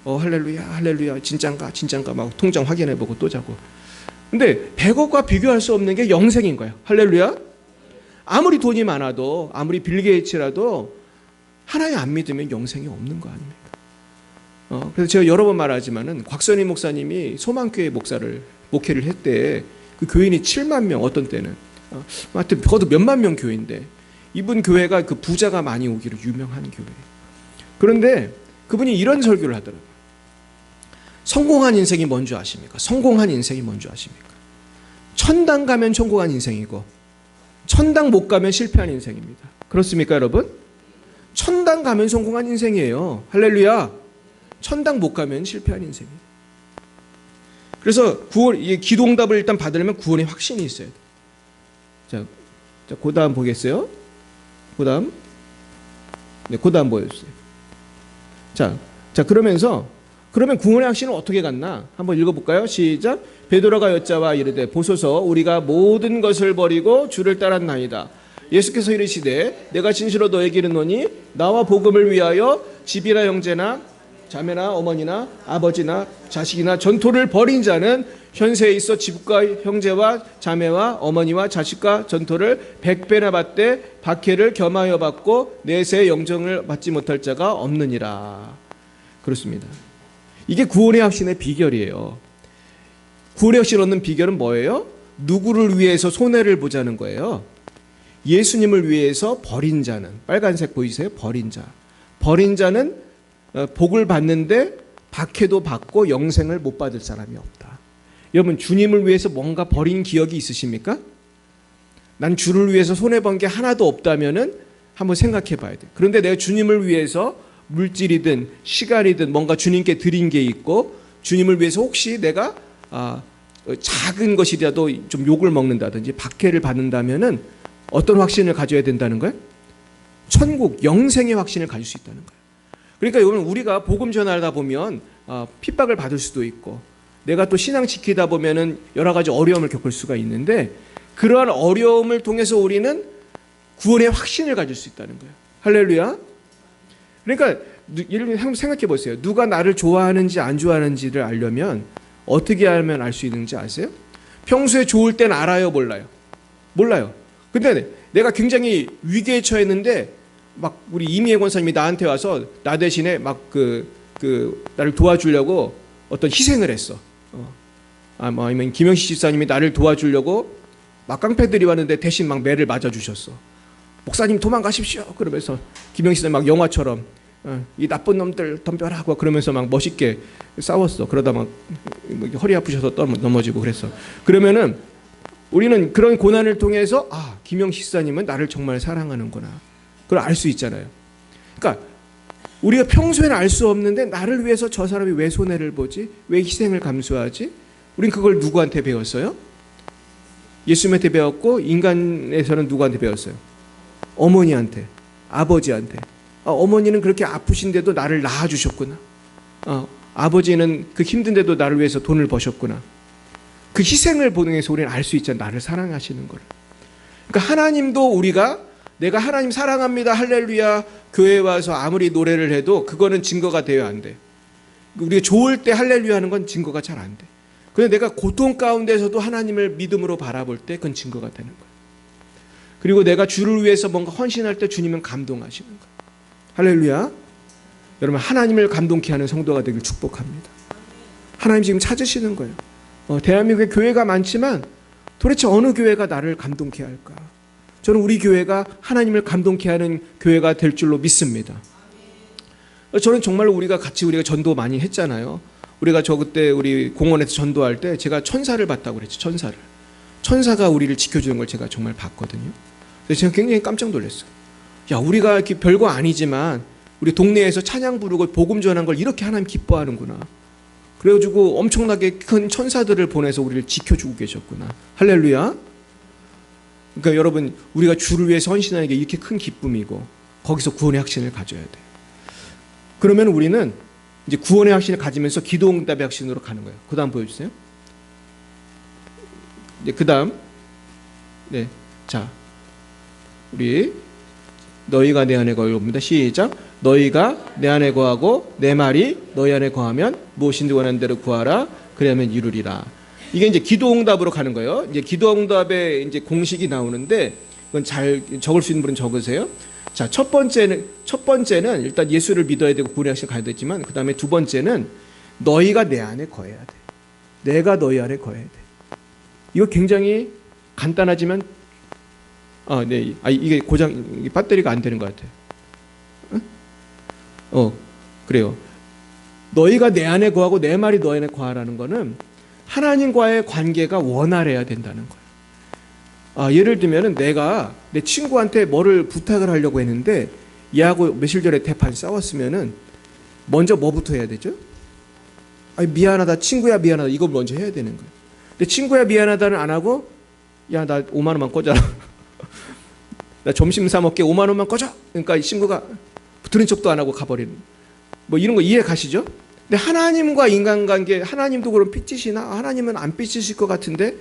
막 할렐루야 할렐루야 진짠가 막 통장 확인해보고 또 자고. 근데 100억과 비교할 수 없는 게 영생인 거예요. 할렐루야. 아무리 돈이 많아도 아무리 빌 게이츠라도 하나님 안 믿으면 영생이 없는 거 아닙니까? 그래서 제가 여러 번 말하지만은 곽선희 목사님이 소망교회 목회를 했대. 그 교인이 7만 명 어떤 때는 하여튼 그것도 몇만 명 교회인데 이분 교회가 그 부자가 많이 오기로 유명한 교회. 그런데 그분이 이런 설교를 하더라고요. 성공한 인생이 뭔 줄 아십니까? 성공한 인생이 뭔 줄 아십니까? 천당 가면 성공한 인생이고 천당 못 가면 실패한 인생입니다. 그렇습니까 여러분? 천당 가면 성공한 인생이에요. 할렐루야. 천당 못 가면 실패한 인생이에요. 그래서 기도응답을 일단 받으려면 구원의 확신이 있어야 돼요. 자, 그 다음 보겠어요. 그 다음 보여주세요. 그러면 구원의 확신은 어떻게 갖나? 한번 읽어볼까요? 시작. 베드로가 여짜와 이르되 보소서 우리가 모든 것을 버리고 주를 따랐나이다. 예수께서 이르시되 내가 진실로 너에게 이르노니 나와 복음을 위하여 집이나 형제나 자매나 어머니나 아버지나 자식이나 전토를 벌인 자는 현세에 있어 집과 형제와 자매와 어머니와 자식과 전토를 100배나 받되 박해를 겸하여 받고 내세의 영정을 받지 못할 자가 없느니라. 그렇습니다. 이게 구원의 확신의 비결이에요. 구원의 확신을 얻는 비결은 뭐예요? 누구를 위해서 손해를 보자는 거예요. 예수님을 위해서 버린 자는, 빨간색 보이세요? 버린 자. 버린 자는 복을 받는데 박해도 받고 영생을 못 받을 사람이 없다. 여러분 주님을 위해서 뭔가 버린 기억이 있으십니까? 난 주를 위해서 손해본 게 하나도 없다면은 한번 생각해 봐야 돼요. 그런데 내가 주님을 위해서 물질이든 시간이든 뭔가 주님께 드린 게 있고 주님을 위해서 혹시 내가 작은 것이라도 좀 욕을 먹는다든지 박해를 받는다면은 어떤 확신을 가져야 된다는 거예요? 천국, 영생의 확신을 가질 수 있다는 거예요. 그러니까 여러분 우리가 복음 전하다 보면 핍박을 받을 수도 있고 내가 또 신앙 지키다 보면은 여러 가지 어려움을 겪을 수가 있는데 그러한 어려움을 통해서 우리는 구원의 확신을 가질 수 있다는 거예요. 할렐루야. 그러니까 예를 들어 생각해 보세요. 누가 나를 좋아하는지 안 좋아하는지를 알려면 어떻게 하면 알 수 있는지 아세요? 평소에 좋을 땐 알아요, 몰라요? 몰라요. 근데 내가 굉장히 위기에 처했는데 막 우리 이미혜 권사님이 나한테 와서 나 대신에 막 나를 도와주려고 어떤 희생을 했어. 아니면 김영식 집사님이 나를 도와주려고 막 깡패들이 왔는데 대신 막 매를 맞아주셨어. 목사님 도망가십시오. 그러면서 김영식은 막 영화처럼 이 나쁜 놈들 덤벼라 하고 그러면서 막 멋있게 싸웠어. 그러다 막 허리 아프셔서 넘어지고 그랬어. 그러면은 우리는 그런 고난을 통해서 김영식 사님은 나를 정말 사랑하는구나. 그걸 알 수 있잖아요. 그러니까 우리가 평소에는 알 수 없는데 나를 위해서 저 사람이 왜 손해를 보지? 왜 희생을 감수하지? 우린 그걸 누구한테 배웠어요? 예수님한테 배웠고 인간에서는 누구한테 배웠어요? 어머니한테, 아버지한테. 어머니는 그렇게 아프신데도 나를 낳아주셨구나. 아버지는 그 힘든데도 나를 위해서 돈을 버셨구나. 그 희생을 보내서 우리는 알 수 있잖아. 나를 사랑하시는 걸. 그러니까 하나님도 우리가 내가 하나님 사랑합니다 할렐루야 교회에 와서 아무리 노래를 해도 그거는 증거가 되어야 안 돼. 우리가 좋을 때 할렐루야 하는 건 증거가 잘 안 돼. 그런데 내가 고통 가운데서도 하나님을 믿음으로 바라볼 때 그건 증거가 되는 거야. 그리고 내가 주를 위해서 뭔가 헌신할 때 주님은 감동하시는 거야. 할렐루야. 여러분 하나님을 감동케 하는 성도가 되길 축복합니다. 하나님 지금 찾으시는 거예요. 대한민국에 교회가 많지만 도대체 어느 교회가 나를 감동케 할까? 저는 우리 교회가 하나님을 감동케 하는 교회가 될 줄로 믿습니다. 저는 정말로 우리가 전도 많이 했잖아요. 우리가 그때 우리 공원에서 전도할 때 제가 천사를 봤다고 그랬죠. 천사가 우리를 지켜주는 걸 제가 정말 봤거든요. 그래서 제가 굉장히 깜짝 놀랐어요. 야, 우리가 이렇게 별거 아니지만 우리 동네에서 찬양 부르고 복음 전한 걸 이렇게 하나님 기뻐하는구나. 그래가지고 엄청나게 큰 천사들을 보내서 우리를 지켜주고 계셨구나. 할렐루야. 그러니까 여러분 우리가 주를 위해서 헌신하는 게 이렇게 큰 기쁨이고 거기서 구원의 확신을 가져야 돼. 그러면 우리는 이제 구원의 확신을 가지면서 기도응답의 확신으로 가는 거예요. 그 다음 보여주세요. 이제 그 다음 자 우리 너희가 내 안에 거하옵니다. 시작. 너희가 내 안에 거하고 내 말이 너희 안에 거하면 무엇인지 원하는 대로 구하라. 그러면 이루리라. 이게 이제 기도응답으로 가는 거예요. 이제 기도응답에 이제 공식이 나오는데 그건 잘 적을 수 있는 분은 적으세요. 자, 첫 번째는 일단 예수를 믿어야 되고 구원의 확신을 가야 되지만 그 다음에 두 번째는 너희가 내 안에 거해야 돼. 내가 너희 안에 거해야 돼. 이거 굉장히 간단하지만 이게 이게 배터리가 안 되는 것 같아요. 그래요. 너희가 내 안에 거하고 내 말이 너희 안에 거하라는 거는 하나님과의 관계가 원활해야 된다는 거예요. 예를 들면 내가 내 친구한테 뭐를 부탁을 하려고 했는데 얘하고 며칠 전에 대판 싸웠으면은 먼저 뭐부터 해야 되죠? 미안하다, 친구야 미안하다, 이거 먼저 해야 되는 거예요. 근데 친구야 미안하다는 안 하고 야, 나 5만 원만 꺼져라. 나 점심 사 먹게 5만 원만 꺼져. 그러니까 이 친구가 들은 척도 안 하고 가버리는. 뭐 이런 거 이해 가시죠? 근데 하나님과 인간관계, 하나님도 그럼 삐치시나? 하나님은 안 삐치실 것 같은데?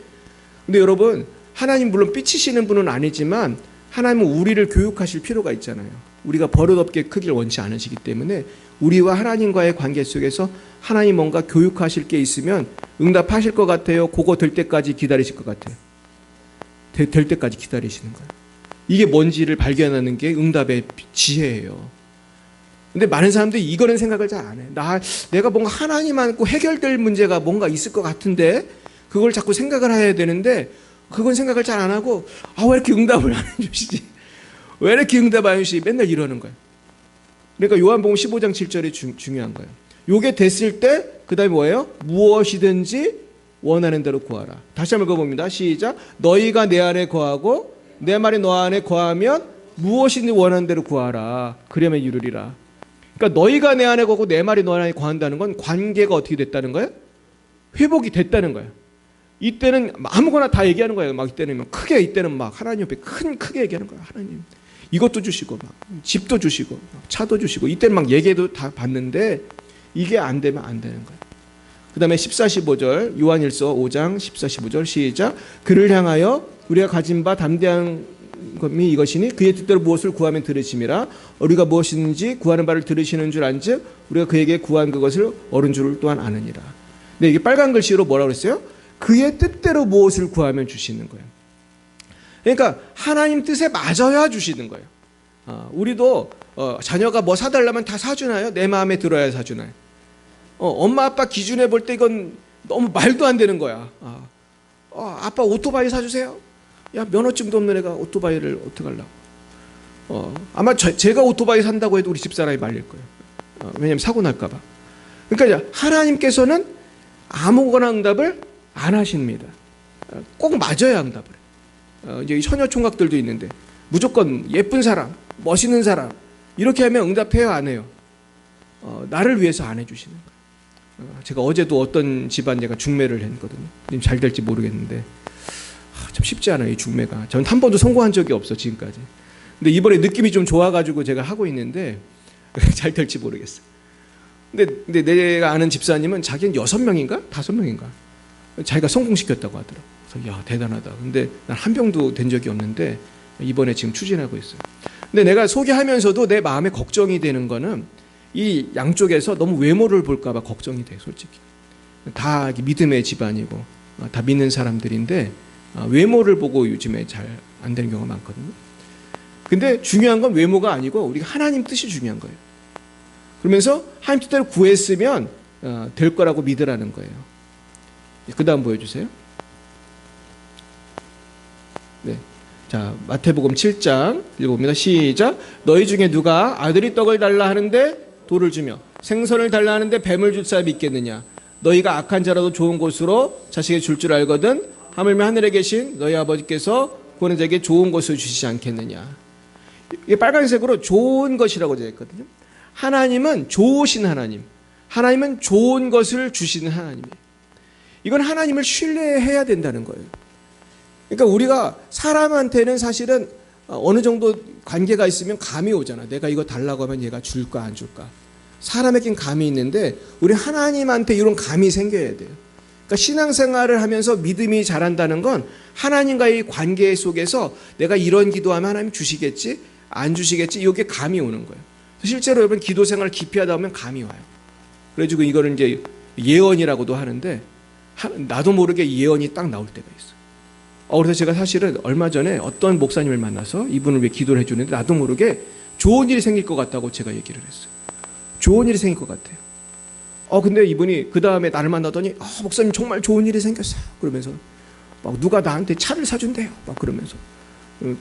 근데 여러분, 하나님 물론 삐치시는 분은 아니지만 하나님은 우리를 교육하실 필요가 있잖아요. 우리가 버릇없게 크길 원치 않으시기 때문에 우리와 하나님과의 관계 속에서 하나님 뭔가 교육하실 게 있으면 응답하실 것 같아요. 그거 될 때까지 기다리실 것 같아요. 될 때까지 기다리시는 거예요. 이게 뭔지를 발견하는 게 응답의 지혜예요. 근데 많은 사람들이 이거는 생각을 잘 안 해. 내가 뭔가 하나님 안고 해결될 문제가 뭔가 있을 것 같은데 그걸 자꾸 생각을 해야 되는데 그건 생각을 잘 안 하고 왜 이렇게 응답을 안 해주시지? 왜 이렇게 응답 안 해주시지? 맨날 이러는 거예요. 그러니까 요한복음 15장 7절이 중요한 거예요. 요게 됐을 때 그 다음에 뭐예요? 무엇이든지 원하는 대로 구하라. 다시 한번 읽어봅니다. 시작. 너희가 내 안에 거하고 내 말이 너 안에 거하면 무엇이든지 원하는 대로 구하라. 그러면 이루리라. 그러니까 너희가 내 안에 거하고 내 말이 너 안에 거한다는 건 관계가 어떻게 됐다는 거예요? 회복이 됐다는 거예요. 이때는 아무거나 다 얘기하는 거예요. 막 이때는 막 하나님 옆에 크게 얘기하는 거예요. 하나님 이것도 주시고 막 집도 주시고 차도 주시고 이때는 막 얘기해도 다 받는데 이게 안 되면 안 되는 거예요. 그 다음에 14, 15절 요한일서 5장 14, 15절 시작. 그를 향하여 우리가 가진 바 담대한 것이 이것이니 그의 뜻대로 무엇을 구하면 들으심이라. 우리가 무엇이든지 구하는 바를 들으시는 줄 안즉 우리가 그에게 구한 그것을 얻은 줄을 또한 아느니라. 근데 이게 빨간 글씨로 뭐라고 그랬어요? 그의 뜻대로 무엇을 구하면 주시는 거예요. 그러니까 하나님 뜻에 맞아야 주시는 거예요. 우리도 자녀가 뭐 사달라면 다 사주나요? 내 마음에 들어야 사주나요? 엄마 아빠 기준에 볼 때 이건 너무 말도 안 되는 거야. 아빠 오토바이 사주세요. 야, 면허증도 없는 애가 오토바이를 어떻게 하려고? 아마 제가 오토바이 산다고 해도 우리 집사람이 말릴 거예요. 왜냐하면 사고 날까 봐. 그러니까 하나님께서는 아무거나 응답을 안 하십니다. 꼭 맞아야 응답을 해요. 이제 처녀 총각들도 있는데 무조건 예쁜 사람, 멋있는 사람 이렇게 하면 응답해요, 안 해요? 나를 위해서 안 해주시는 거예요. 제가 어제도 어떤 집안 제가 중매를 했거든요. 잘 될지 모르겠는데 참 쉽지 않아요, 이 중매가. 저는 한 번도 성공한 적이 없어 지금까지. 근데 이번에 느낌이 좀 좋아가지고 제가 하고 있는데 잘 될지 모르겠어요. 근데 내가 아는 집사님은 자기는 6명인가? 5명인가? 자기가 성공시켰다고 하더라고요. 그래서 야, 대단하다. 근데 난 한 병도 된 적이 없는데 이번에 지금 추진하고 있어요. 근데 내가 소개하면서도 내 마음에 걱정이 되는 거는 이 양쪽에서 너무 외모를 볼까 봐 걱정이 돼, 솔직히. 다 믿음의 집안이고 다 믿는 사람들인데 외모를 보고 요즘에 잘 안 되는 경우가 많거든요. 근데 중요한 건 외모가 아니고 우리가 하나님 뜻이 중요한 거예요. 그러면서 하나님 뜻대로 구했으면 될 거라고 믿으라는 거예요. 그 다음 보여주세요. 네. 자, 마태복음 7장 읽어봅니다. 시작. 너희 중에 누가 아들이 떡을 달라 하는데 돌을 주며 생선을 달라 하는데 뱀을 줄사 믿겠느냐. 너희가 악한 자라도 좋은 곳으로 자식에게 줄 줄 알거든 하물며 하늘에 계신 너희 아버지께서 구하는 자에게 좋은 것을 주시지 않겠느냐. 이게 빨간색으로 좋은 것이라고 되어 있거든요. 하나님은 좋으신 하나님, 하나님은 좋은 것을 주시는 하나님이에요. 이건 하나님을 신뢰해야 된다는 거예요. 그러니까 우리가 사람한테는 사실은 어느 정도 관계가 있으면 감이 오잖아. 내가 이거 달라고 하면 얘가 줄까 안 줄까. 사람에겐 감이 있는데 우리 하나님한테 이런 감이 생겨야 돼요. 그러니까 신앙생활을 하면서 믿음이 자란다는 건 하나님과의 관계 속에서 내가 이런 기도하면 하나님 주시겠지, 안 주시겠지, 이게 감이 오는 거예요. 실제로 여러분 기도 생활을 깊이 하다 보면 감이 와요. 그래가지고 이거는 이제 예언이라고도 하는데 나도 모르게 예언이 딱 나올 때가 있어요. 그래서 제가 사실은 얼마 전에 어떤 목사님을 만나서 이분을 위해 기도를 해주는데 나도 모르게 좋은 일이 생길 것 같다고 제가 얘기를 했어요. 좋은 일이 생길 것 같아요. 근데 이분이 그 다음에 나를 만나더니 목사님 정말 좋은 일이 생겼어요. 그러면서 막 누가 나한테 차를 사준대요. 막 그러면서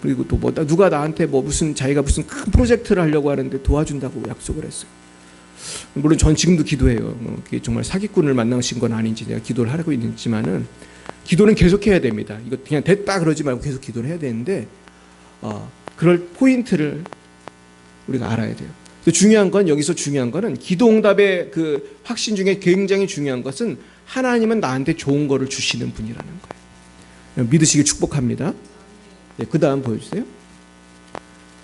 그리고 또 누가 나한테 자기가 무슨 큰 프로젝트를 하려고 하는데 도와준다고 약속을 했어요. 물론 전 지금도 기도해요. 그게 정말 사기꾼을 만나신 건 아닌지 내가 기도를 하고 있지만은 기도는 계속해야 됩니다. 이거 그냥 됐다 그러지 말고 계속 기도를 해야 되는데 그럴 포인트를 우리가 알아야 돼요. 중요한 건 여기서 중요한 거는 기도 응답의 그 확신 중에 굉장히 중요한 것은 하나님은 나한테 좋은 거를 주시는 분이라는 거예요. 믿으시길 축복합니다. 네, 그 다음 보여주세요.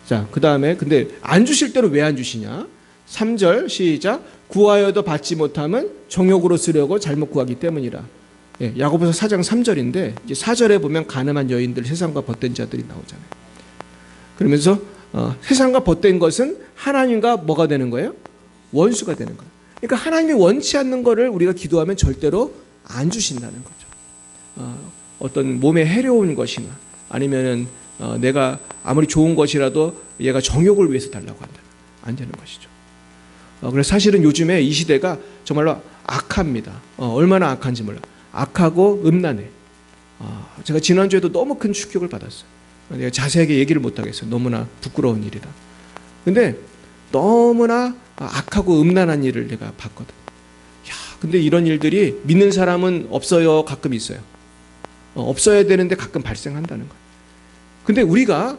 자, 그 다음에 근데 안 주실 때는 왜 안 주시냐? 3절 시작. 구하여도 받지 못함은 정욕으로 쓰려고 잘못 구하기 때문이라. 예, 야고보서 4장 3절인데 이제 4절에 보면 가늠한 여인들, 세상과 벗된 자들이 나오잖아요. 그러면서 세상과 벗된 것은 하나님과 뭐가 되는 거예요? 원수가 되는 거예요. 그러니까 하나님이 원치 않는 거를 우리가 기도하면 절대로 안 주신다는 거죠. 어떤 몸에 해로운 것이나 아니면은 내가 아무리 좋은 것이라도 얘가 정욕을 위해서 달라고 한다. 안 되는 것이죠. 그래서 사실은 요즘에 이 시대가 정말로 악합니다. 얼마나 악한지 몰라. 악하고 음란해. 제가 지난주에도 너무 큰 충격을 받았어요. 내가 자세하게 얘기를 못하겠어요. 너무나 부끄러운 일이라. 근데 너무나 악하고 음란한 일을 내가 봤거든. 근데 이런 일들이 믿는 사람은 없어요? 가끔 있어요? 없어야 되는데 가끔 발생한다는 거예요. 근데 우리가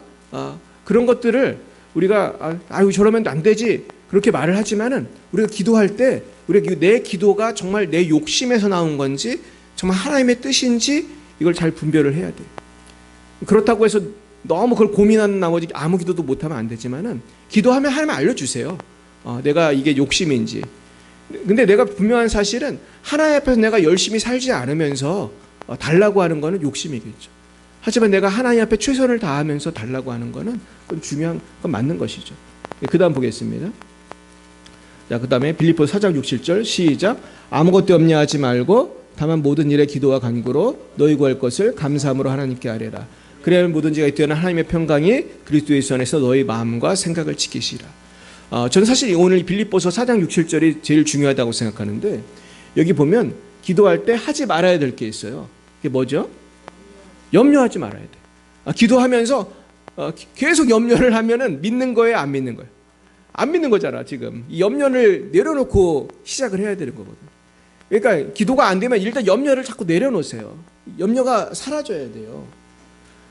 그런 것들을 우리가 아유 저러면 안 되지 그렇게 말을 하지만은 우리가 기도할 때 우리가 내 기도가 정말 내 욕심에서 나온 건지 정말 하나님의 뜻인지 이걸 잘 분별을 해야 돼요. 그렇다고 해서 너무 그걸 고민하는 나머지 아무 기도도 못하면 안 되지만은 기도하면 하나님 알려주세요. 내가 이게 욕심인지. 근데 내가 분명한 사실은 하나님 앞에서 내가 열심히 살지 않으면서 달라고 하는 거는 욕심이겠죠. 하지만 내가 하나님 앞에 최선을 다하면서 달라고 하는 거는 그건 중요한 건 맞는 것이죠. 그 다음 보겠습니다. 자, 그 다음에 빌립보서 4장 67절 시작. 아무것도 염려하지 말고 다만 모든 일에 기도와 간구로 너희 구할 것을 감사함으로 하나님께 아뢰라. 그래야만 뭐든지가 있되어는 하나님의 평강이 그리스도 예수 안에서 너희 마음과 생각을 지키시라. 저는 사실 오늘 빌립보서 4장 67절이 제일 중요하다고 생각하는데 여기 보면 기도할 때 하지 말아야 될 게 있어요. 그게 뭐죠? 염려하지 말아야 돼. 기도하면서 계속 염려를 하면은 믿는 거예요, 안 믿는 거예요? 안 믿는 거잖아. 지금 이 염려를 내려놓고 시작을 해야 되는 거거든. 그러니까 기도가 안 되면 일단 염려를 자꾸 내려놓으세요. 염려가 사라져야 돼요.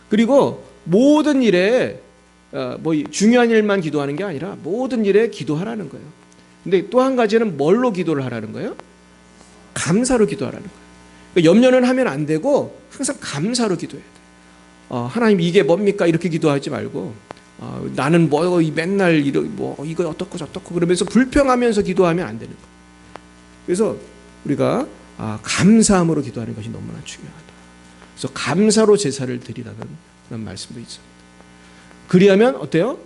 그리고 모든 일에 뭐 중요한 일만 기도하는 게 아니라 모든 일에 기도하라는 거예요. 근데 또 한 가지는 뭘로 기도를 하라는 거예요? 감사로 기도하라는 거예요. 그러니까 염려는 하면 안 되고 항상 감사로 기도해야 돼요. 하나님 이게 뭡니까? 이렇게 기도하지 말고 나는 뭐 맨날 뭐 이거 어떻고 저떻고 그러면서 불평하면서 기도하면 안 되는 거예요. 그래서 우리가 감사함으로 기도하는 것이 너무나 중요하다. 그래서 감사로 제사를 드리라는 그런 말씀도 있습니다. 그리하면 어때요?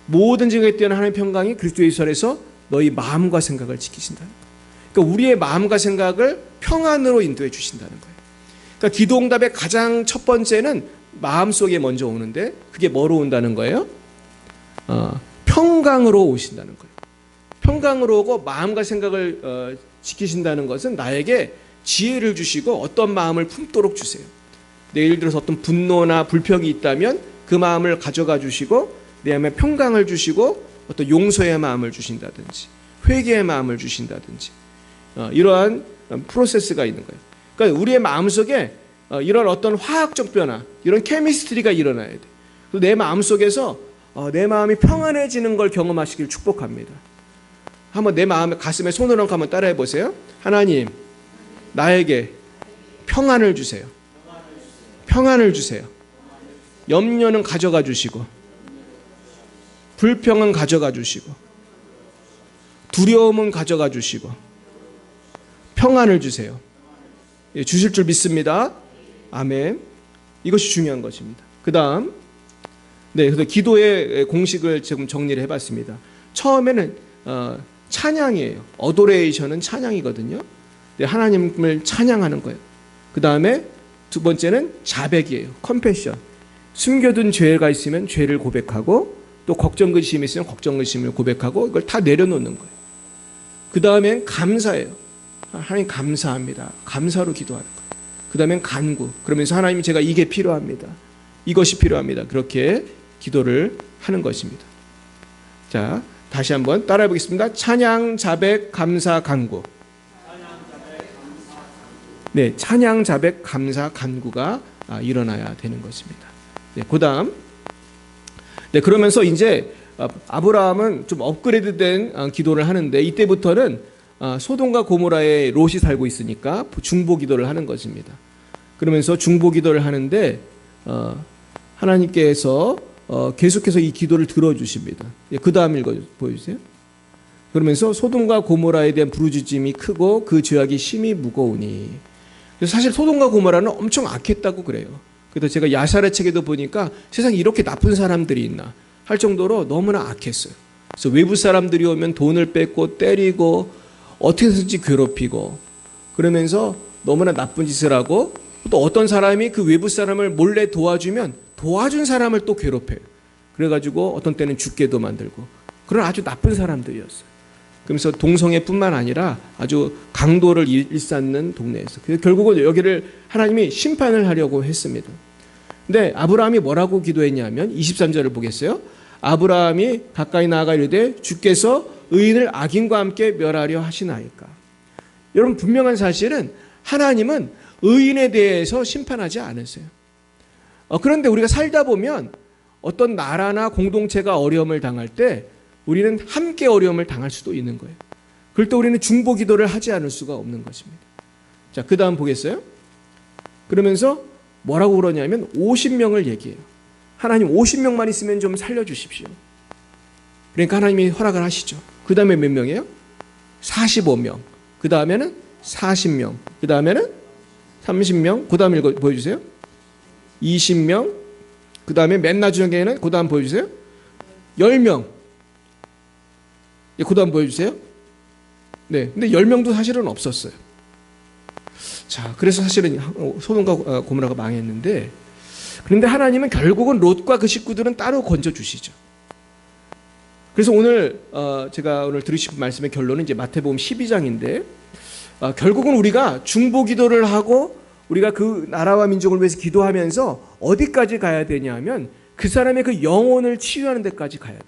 모든 지극에 뛰어난 하나님의 평강이 그리스도 예수 안에서 너희 마음과 생각을 지키신다. 그러니까 우리의 마음과 생각을 평안으로 인도해 주신다는 거예요. 그러니까 기도응답의 가장 첫 번째는 마음속에 먼저 오는데 그게 뭐로 온다는 거예요? 평강으로 오신다는 거예요. 평강으로 오고 마음과 생각을 지키신다는 것은 나에게 지혜를 주시고 어떤 마음을 품도록 주세요. 예를 들어서 어떤 분노나 불평이 있다면 그 마음을 가져가 주시고 내 안에 평강을 주시고 어떤 용서의 마음을 주신다든지 회개의 마음을 주신다든지 이러한 프로세스가 있는 거예요. 그러니까 우리의 마음속에 이런 어떤 화학적 변화, 이런 케미스트리가 일어나야 돼. 내 마음속에서 내 마음이 평안해지는 걸 경험하시길 축복합니다. 한번 내 마음에 가슴에 손을 얹고 한번 따라해 보세요. 하나님, 나에게 평안을 주세요. 평안을 주세요. 염려는 가져가 주시고 불평은 가져가 주시고 두려움은 가져가 주시고 평안을 주세요. 주실 줄 믿습니다. 아멘. 이것이 중요한 것입니다. 그 다음 그래서 기도의 공식을 지금 정리를 해봤습니다. 처음에는 찬양이에요. 어도레이션은 찬양이거든요. 하나님을 찬양하는 거예요. 그 다음에 두 번째는 자백이에요. 컴패션. 숨겨둔 죄가 있으면 죄를 고백하고 또 걱정 근심이 있으면 걱정 근심을 고백하고 이걸 다 내려놓는 거예요. 그 다음엔 감사예요. 하나님 감사합니다. 감사로 기도하는 거예요. 그 다음엔 간구. 그러면서 하나님 제가 이게 필요합니다. 이것이 필요합니다. 그렇게 기도를 하는 것입니다. 자, 다시 한번 따라해 보겠습니다. 찬양, 자백, 감사, 간구. 네, 찬양, 자백, 감사, 간구가 일어나야 되는 것입니다. 네, 그다음. 네, 그러면서 이제 아브라함은 좀 업그레이드된 기도를 하는데 이때부터는 소돔과 고모라에 롯이 살고 있으니까 중보 기도를 하는 것입니다. 그러면서 중보 기도를 하는데 하나님께서 계속해서 이 기도를 들어주십니다. 예, 그 다음 보여주세요. 그러면서 소돔과 고모라에 대한 부르짖음이 크고 그 죄악이 심히 무거우니. 그래서 사실 소돔과 고모라는 엄청 악했다고 그래요. 그래서 제가 야살의 책에도 보니까 세상에 이렇게 나쁜 사람들이 있나 할 정도로 너무나 악했어요. 그래서 외부 사람들이 오면 돈을 뺏고 때리고 어떻게 해서든지 괴롭히고 그러면서 너무나 나쁜 짓을 하고 또 어떤 사람이 그 외부 사람을 몰래 도와주면 도와준 사람을 또 괴롭혀요. 그래가지고 어떤 때는 죽게도 만들고 그런 아주 나쁜 사람들이었어요. 그러면서 동성애뿐만 아니라 아주 강도를 일삼는 동네에서 그래서 결국은 여기를 하나님이 심판을 하려고 했습니다. 근데 아브라함이 뭐라고 기도했냐면 23절을 보겠어요. 아브라함이 가까이 나아가 이르되 주께서 의인을 악인과 함께 멸하려 하시나이까. 여러분 분명한 사실은 하나님은 의인에 대해서 심판하지 않으세요. 그런데 우리가 살다 보면 어떤 나라나 공동체가 어려움을 당할 때 우리는 함께 어려움을 당할 수도 있는 거예요. 그럴 때 우리는 중보 기도를 하지 않을 수가 없는 것입니다. 자, 그 다음 보겠어요? 그러면서 뭐라고 그러냐면 50명을 얘기해요. 하나님 50명만 있으면 좀 살려주십시오. 그러니까 하나님이 허락을 하시죠. 그 다음에 몇 명이에요? 45명. 그 다음에는 40명. 그 다음에는 30명. 그 다음 보여주세요. 20명. 그 다음에 맨 나중에는 그 다음 보여주세요. 10명. 그 다음 보여주세요. 네. 근데 10명도 사실은 없었어요. 자, 그래서 사실은 소돔과 고모라가 망했는데, 그런데 하나님은 결국은 롯과 그 식구들은 따로 건져주시죠. 그래서 오늘 제가 오늘 들으실 말씀의 결론은 이제 마태복음 12장인데 결국은 우리가 중보 기도를 하고 우리가 그 나라와 민족을 위해서 기도하면서 어디까지 가야 되냐 하면 그 사람의 그 영혼을 치유하는 데까지 가야 돼.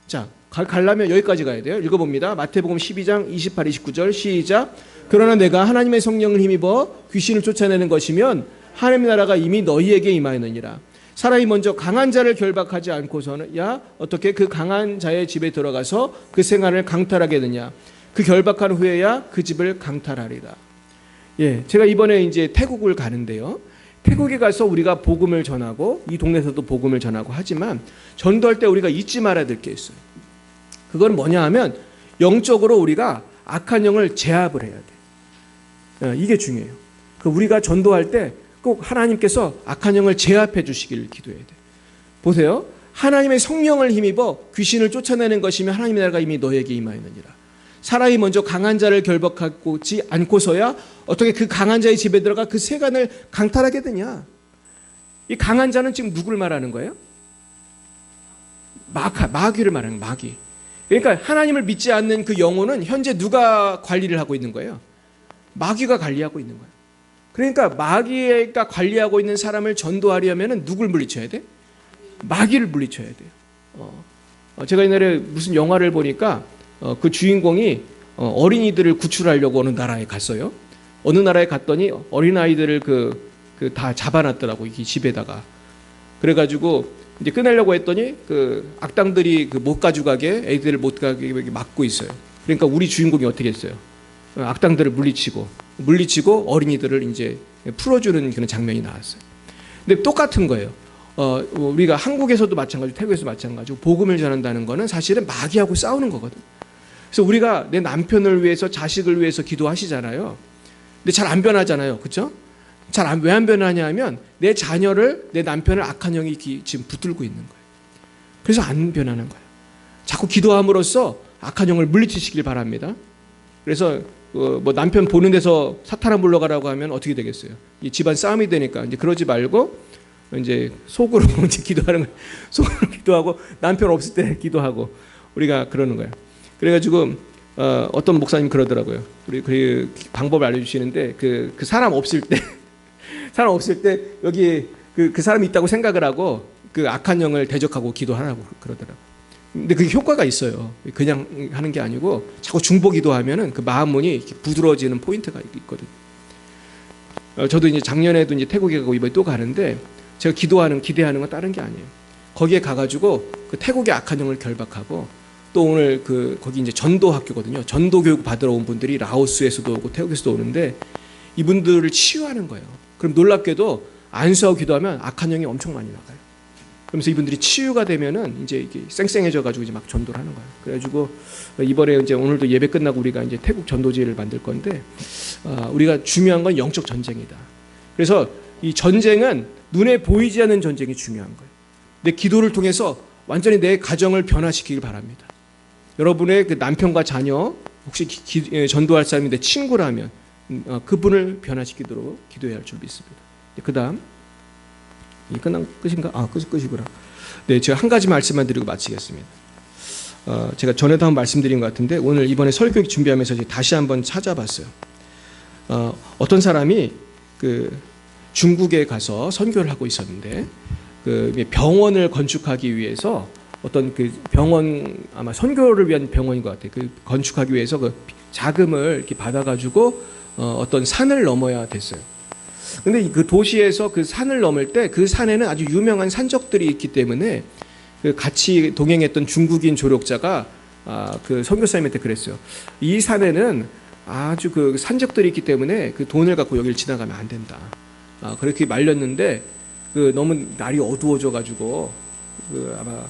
자, 가려면 여기까지 가야 돼요. 읽어봅니다. 마태복음 12장 28, 29절 시작. 그러나 내가 하나님의 성령을 힘입어 귀신을 쫓아내는 것이면 하나님의 나라가 이미 너희에게 임하였느니라. 사람이 먼저 강한 자를 결박하지 않고서는 야 어떻게 그 강한 자의 집에 들어가서 그 생활을 강탈하겠느냐. 그 결박한 후에야 그 집을 강탈하리라. 예, 제가 이번에 이제 태국을 가는데요. 태국에 가서 우리가 복음을 전하고 이 동네에서도 복음을 전하고 하지만 전도할 때 우리가 잊지 말아야 될 게 있어요. 그건 뭐냐 하면 영적으로 우리가 악한 영을 제압을 해야 돼. 이게 중요해요. 우리가 전도할 때 꼭 하나님께서 악한 영을 제압해 주시기를 기도해야 돼. 보세요. 하나님의 성령을 힘입어 귀신을 쫓아내는 것이면 하나님의 나라가 이미 너에게 임하였느니라. 사람이 먼저 강한 자를 결박하지 않고서야 어떻게 그 강한 자의 집에 들어가 그 세간을 강탈하게 되냐. 이 강한 자는 지금 누구를 말하는 거예요? 마귀를 말하는 거예요. 마귀. 그러니까 하나님을 믿지 않는 그 영혼은 현재 누가 관리를 하고 있는 거예요? 마귀가 관리하고 있는 거예요. 그러니까 마귀가 관리하고 있는 사람을 전도하려면 누굴 물리쳐야 돼? 마귀를 물리쳐야 돼요. 제가 옛날에 무슨 영화를 보니까 그 주인공이 어린이들을 구출하려고 어느 나라에 갔어요. 어느 나라에 갔더니 어린아이들을 다 잡아놨더라고, 이 집에다가. 그래가지고 이제 끊으려고 했더니 그 악당들이 못 가져가게, 애들을 못 가게 막고 있어요. 그러니까 우리 주인공이 어떻게 했어요? 악당들을 물리치고 어린이들을 이제 풀어주는 그런 장면이 나왔어요. 근데 똑같은 거예요. 우리가 한국에서도 마찬가지고 태국에서도 마찬가지고 복음을 전한다는 거는 사실은 마귀하고 싸우는 거거든. 그래서 우리가 내 남편을 위해서 자식을 위해서 기도하시잖아요. 근데 잘 안 변하잖아요. 그렇죠? 왜 안 변하냐 하면 내 자녀를, 내 남편을 악한 영이 지금 붙들고 있는 거예요. 그래서 안 변하는 거예요. 자꾸 기도함으로써 악한 영을 물리치시길 바랍니다. 그래서 뭐 남편 보는 데서 사탄아 물러가라고 하면 어떻게 되겠어요? 이 집안 싸움이 되니까 이제 그러지 말고 이제 속으로 이제 기도하는 거예요. 속으로 기도하고 남편 없을 때 기도하고 우리가 그러는 거예요. 그래가지고 어떤 목사님 그러더라고요. 우리 그 방법을 알려주시는데 그 사람 없을 때 여기 그 사람이 있다고 생각을 하고 그 악한 영을 대적하고 기도하라고 그러더라고요. 근데 그게 효과가 있어요. 그냥 하는 게 아니고 자꾸 중보기도하면은 그 마음 문이 이렇게 부드러워지는 포인트가 있거든요. 저도 이제 작년에도 이제 태국에 가고 이번에 또 가는데 제가 기대하는 건 다른 게 아니에요. 거기에 가가지고 그 태국의 악한 영을 결박하고 또 오늘 거기 이제 전도 학교거든요. 전도 교육 받으러 온 분들이 라오스에서도 오고 태국에서도 오는데 이분들을 치유하는 거예요. 그럼 놀랍게도 안수하고 기도하면 악한 영이 엄청 많이 나가요. 그러면서 이분들이 치유가 되면은 이제 이게 쌩쌩해져가지고 이제 막 전도를 하는 거예요. 그래가지고 이번에 이제 오늘도 예배 끝나고 우리가 이제 태국 전도지를 만들 건데 우리가 중요한 건 영적 전쟁이다. 그래서 이 전쟁은 눈에 보이지 않는 전쟁이 중요한 거예요. 내 기도를 통해서 완전히 내 가정을 변화시키길 바랍니다. 여러분의 그 남편과 자녀 혹시 전도할 사람이 내 친구라면 그분을 변화시키도록 기도해야 할 줄 믿습니다. 그 다음 이 끝인가? 끝이구나. 네, 제가 한 가지 말씀만 드리고 마치겠습니다. 제가 전에도 한번 말씀드린 것 같은데 오늘 이번에 설교 준비하면서 다시 한번 찾아봤어요. 어떤 사람이 그 중국에 가서 선교를 하고 있었는데 그 병원을 건축하기 위해서 어떤 그 병원 아마 선교를 위한 병원인 것 같아요. 그 건축하기 위해서 그 자금을 이렇게 받아가지고 어떤 산을 넘어야 됐어요. 근데 그 도시에서 그 산을 넘을 때 그 산에는 아주 유명한 산적들이 있기 때문에 그 같이 동행했던 중국인 조력자가 그 선교사님한테 그랬어요. 이 산에는 아주 그 산적들이 있기 때문에 그 돈을 갖고 여기를 지나가면 안 된다. 그렇게 말렸는데 그 너무 날이 어두워져 가지고 아마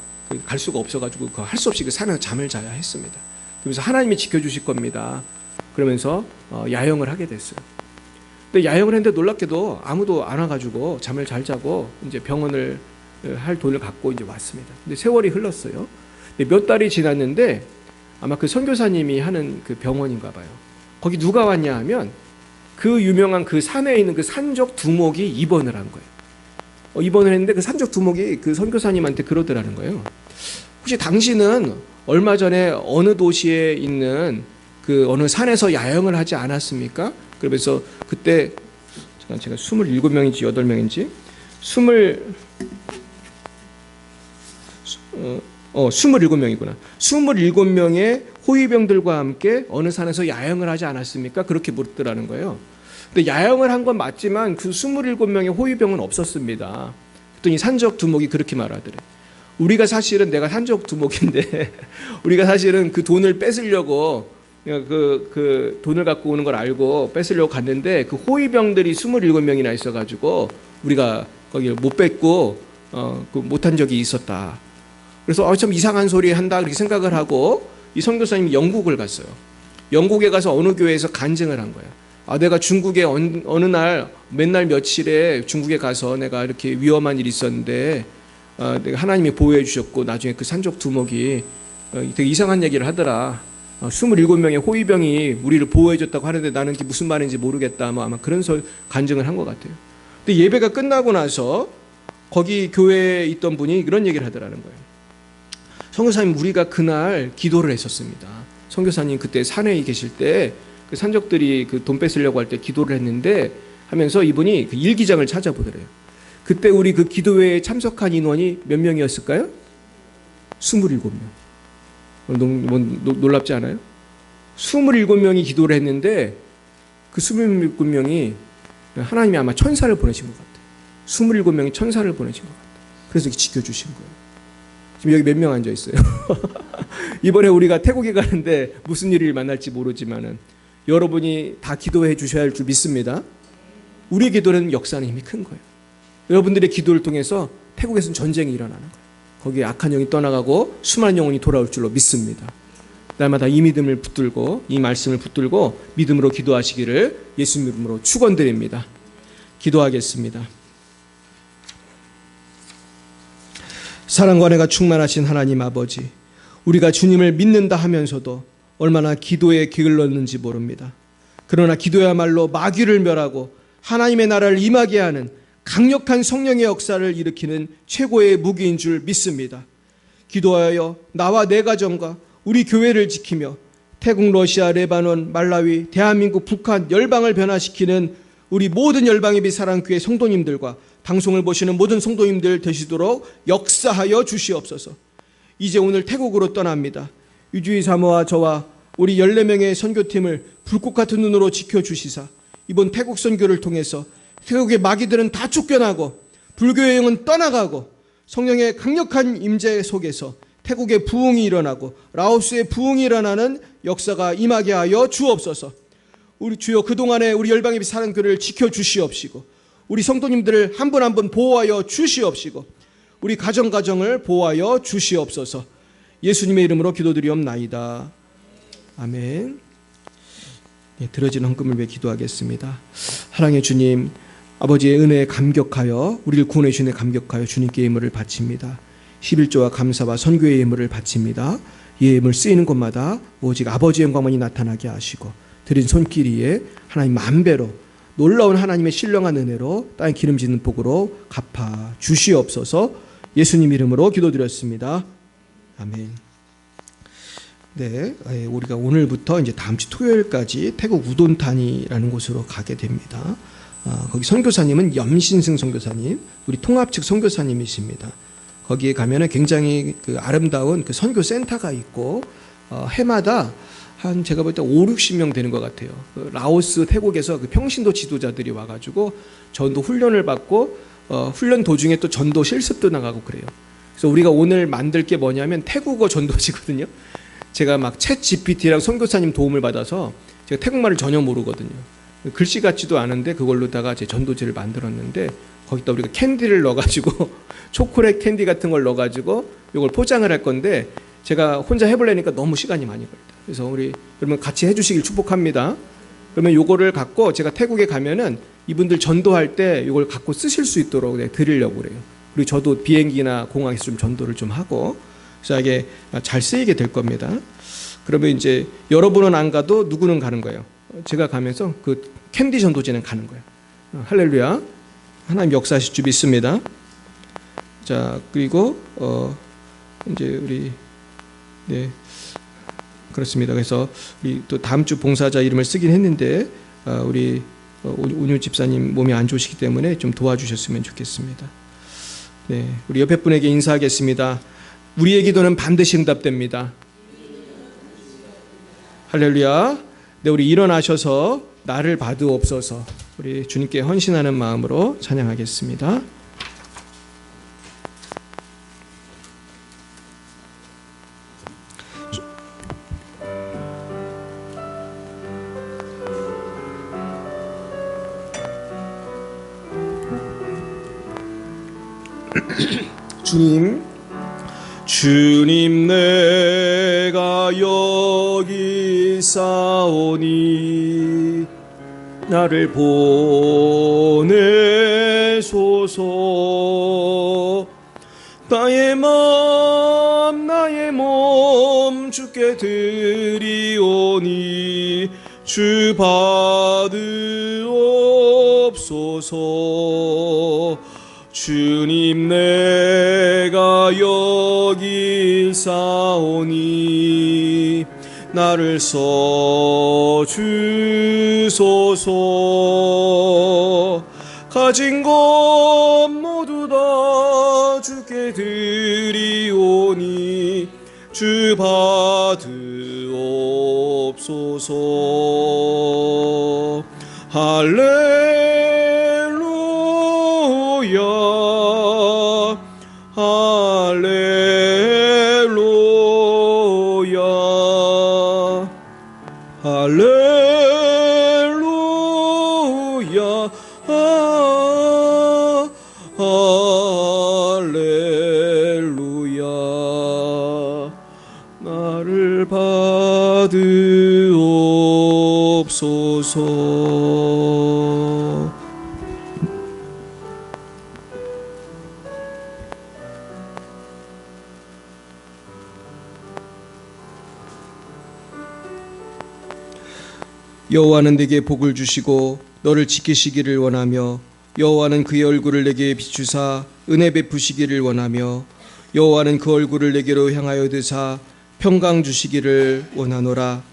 갈 수가 없어 가지고 할 수 없이 그 산에서 잠을 자야 했습니다. 그래서 하나님이 지켜주실 겁니다. 그러면서 야영을 하게 됐어요. 근데 야영을 했는데 놀랍게도 아무도 안 와가지고 잠을 잘 자고 이제 병원을 할 돈을 갖고 이제 왔습니다. 근데 세월이 흘렀어요. 근데 몇 달이 지났는데 아마 그 선교사님이 하는 그 병원인가 봐요. 거기 누가 왔냐 하면 그 유명한 그 산에 있는 그 산적 두목이 입원을 한 거예요. 입원을 했는데 그 산적 두목이 그 선교사님한테 그러더라는 거예요. 혹시 당신은 얼마 전에 어느 도시에 있는 그 어느 산에서 야영을 하지 않았습니까? 그러면서 그때 제가 27명인지 8명인지 27명이구나. 27명의 호위병들과 함께 어느 산에서 야영을 하지 않았습니까? 그렇게 묻더라는 거예요. 근데 야영을 한 건 맞지만 그 27명의 호위병은 없었습니다. 그랬더니 산적 두목이 그렇게 말하더래. 우리가 사실은 내가 산적 두목인데 우리가 사실은 그 돈을 뺏으려고 그 돈을 갖고 오는 걸 알고 뺏으려고 갔는데 그 호위병들이 27명이나 있어가지고 우리가 거기를 못 뺏고 못한 적이 있었다. 그래서 참 이상한 소리 한다 그렇게 생각을 하고 이 선교사님이 영국을 갔어요. 영국에 가서 어느 교회에서 간증을 한 거야. 내가 중국에 어느 날 맨날 며칠에 중국에 가서 내가 이렇게 위험한 일이 있었는데 내가 하나님이 보호해 주셨고 나중에 그 산적 두목이 되게 이상한 얘기를 하더라. 27명의 호위병이 우리를 보호해 줬다고 하는데 나는 그게 무슨 말인지 모르겠다. 뭐 아마 그런 간증을 한 것 같아요. 근데 예배가 끝나고 나서 거기 교회에 있던 분이 그런 얘기를 하더라는 거예요. 선교사님, 우리가 그날 기도를 했었습니다. 선교사님 그때 산에 계실 때 그 산적들이 그 돈 뺏으려고 할 때 기도를 했는데 하면서 이분이 그 일기장을 찾아보더래요. 그때 우리 그 기도회에 참석한 인원이 몇 명이었을까요? 27명. 놀랍지 않아요? 27명이 기도를 했는데 그 27명이 하나님이 아마 천사를 보내신 것 같아요. 27명이 천사를 보내신 것 같아요. 그래서 지켜주신 거예요. 지금 여기 몇 명 앉아 있어요? 이번에 우리가 태국에 가는데 무슨 일을 만날지 모르지만은 여러분이 다 기도해 주셔야 할 줄 믿습니다. 우리의 기도는 역사는 힘이 큰 거예요. 여러분들의 기도를 통해서 태국에서는 전쟁이 일어나는 거예요. 거기에 악한 영이 떠나가고 수많은 영혼이 돌아올 줄로 믿습니다. 날마다 이 믿음을 붙들고 이 말씀을 붙들고 믿음으로 기도하시기를 예수 이름으로 축원드립니다. 기도하겠습니다. 사랑과 은혜가 충만하신 하나님 아버지, 우리가 주님을 믿는다 하면서도 얼마나 기도에 게을렀는지 모릅니다. 그러나 기도야말로 마귀를 멸하고 하나님의 나라를 임하게 하는 강력한 성령의 역사를 일으키는 최고의 무기인 줄 믿습니다. 기도하여 나와 내 가정과 우리 교회를 지키며 태국, 러시아, 레바논, 말라위, 대한민국, 북한, 열방을 변화시키는 우리 모든 열방의 빛 사랑교회 성도님들과 방송을 보시는 모든 성도님들 되시도록 역사하여 주시옵소서. 이제 오늘 태국으로 떠납니다. 유주희 사모와 저와 우리 14명의 선교팀을 불꽃 같은 눈으로 지켜주시사 이번 태국 선교를 통해서 태국의 마귀들은 다 쫓겨나고 불교의 영은 떠나가고 성령의 강력한 임재 속에서 태국의 부흥이 일어나고 라오스의 부흥이 일어나는 역사가 임하게 하여 주옵소서. 우리 주여, 그동안에 우리 열방의 사랑교회를 지켜주시옵시고 우리 성도님들을 한 분 한 분 보호하여 주시옵시고 우리 가정을 보호하여 주시옵소서. 예수님의 이름으로 기도드리옵나이다. 아멘. 들어진 헌금을 위해 기도하겠습니다. 사랑의 주님, 아버지의 은혜에 감격하여 우리를 구원해 주신 데 감격하여 주님께 예물을 바칩니다. 11조와 감사와 선교의 예물을 바칩니다. 이 예물 쓰이는 곳마다 오직 아버지의 영광만이 나타나게 하시고 드린 손길 위에 하나님 만배로 놀라운 하나님의 신령한 은혜로 땅에 기름지는 복으로 갚아 주시옵소서. 예수님 이름으로 기도드렸습니다. 아멘. 네, 우리가 오늘부터 이제 다음 주 토요일까지 태국 우돈탄이라는 곳으로 가게 됩니다. 거기 선교사님은 염신승 선교사님, 우리 통합 측 선교사님이십니다. 거기에 가면은 굉장히 그 아름다운 그 선교 센터가 있고 해마다 한 제가 볼 때 5, 60명 되는 것 같아요. 그 라오스, 태국에서 그 평신도 지도자들이 와가지고 전도 훈련을 받고 훈련 도중에 또 전도 실습도 나가고 그래요. 그래서 우리가 오늘 만들 게 뭐냐면 태국어 전도지거든요. 제가 막 챗 GPT랑 선교사님 도움을 받아서 제가 태국말을 전혀 모르거든요. 글씨 같지도 않은데 그걸로다가 제 전도지를 만들었는데 거기다 우리가 캔디를 넣어가지고 초콜릿 캔디 같은 걸 넣어가지고 이걸 포장을 할 건데 제가 혼자 해보려니까 너무 시간이 많이 걸려요. 그래서 우리 여러분 같이 해주시길 축복합니다. 그러면 요거를 갖고 제가 태국에 가면은 이분들 전도할 때 이걸 갖고 쓰실 수 있도록 드리려고 그래요. 그리고 저도 비행기나 공항에서 좀 전도를 좀 하고 그래서 이게 잘 쓰이게 될 겁니다. 그러면 이제 여러분은 안 가도 누구는 가는 거예요. 제가 가면서 그 캔디 전도지는 가는 거예요. 할렐루야. 하나님 역사하실 줄 믿습니다. 자, 그리고 이제 우리 네 그렇습니다. 그래서 우리 또 다음 주 봉사자 이름을 쓰긴 했는데 우리 온유 집사님 몸이 안 좋으시기 때문에 좀 도와주셨으면 좋겠습니다. 네, 우리 옆에 분에게 인사하겠습니다. 우리의 기도는 반드시 응답됩니다. 할렐루야. 네, 우리 일어나셔서 나를 봐두옵소서. 우리 주님께 헌신하는 마음으로 찬양하겠습니다. 주님 내가 여기 싸우니 나를 보내소서. 나의 몸 주께 드리오니 주 받으옵소서. 주님 내가 여기 싸우니 나를 써주소서. 가진 것 모두 다 주께 드리오니 주 받으옵소서. 할렐루야, 할렐루야. 나를 받으옵소서. 여호와는 내게 복을 주시고 너를 지키시기를 원하며 여호와는 그의 얼굴을 내게 비추사 은혜 베푸시기를 원하며 여호와는 그 얼굴을 내게로 향하여 드사 평강 주시기를 원하노라.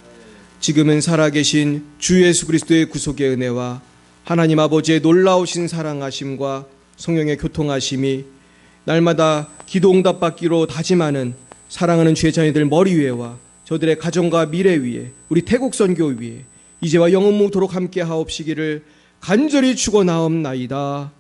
지금은 살아계신 주 예수 그리스도의 구속의 은혜와 하나님 아버지의 놀라우신 사랑하심과 성령의 교통하심이 날마다 기도 응답받기로 다짐하는 사랑하는 주의 자녀들 머리 위에와 저들의 가정과 미래 위에 우리 태국 선교 위에 이제와 영원무토록 함께 하옵시기를 간절히 축원하옵나이다.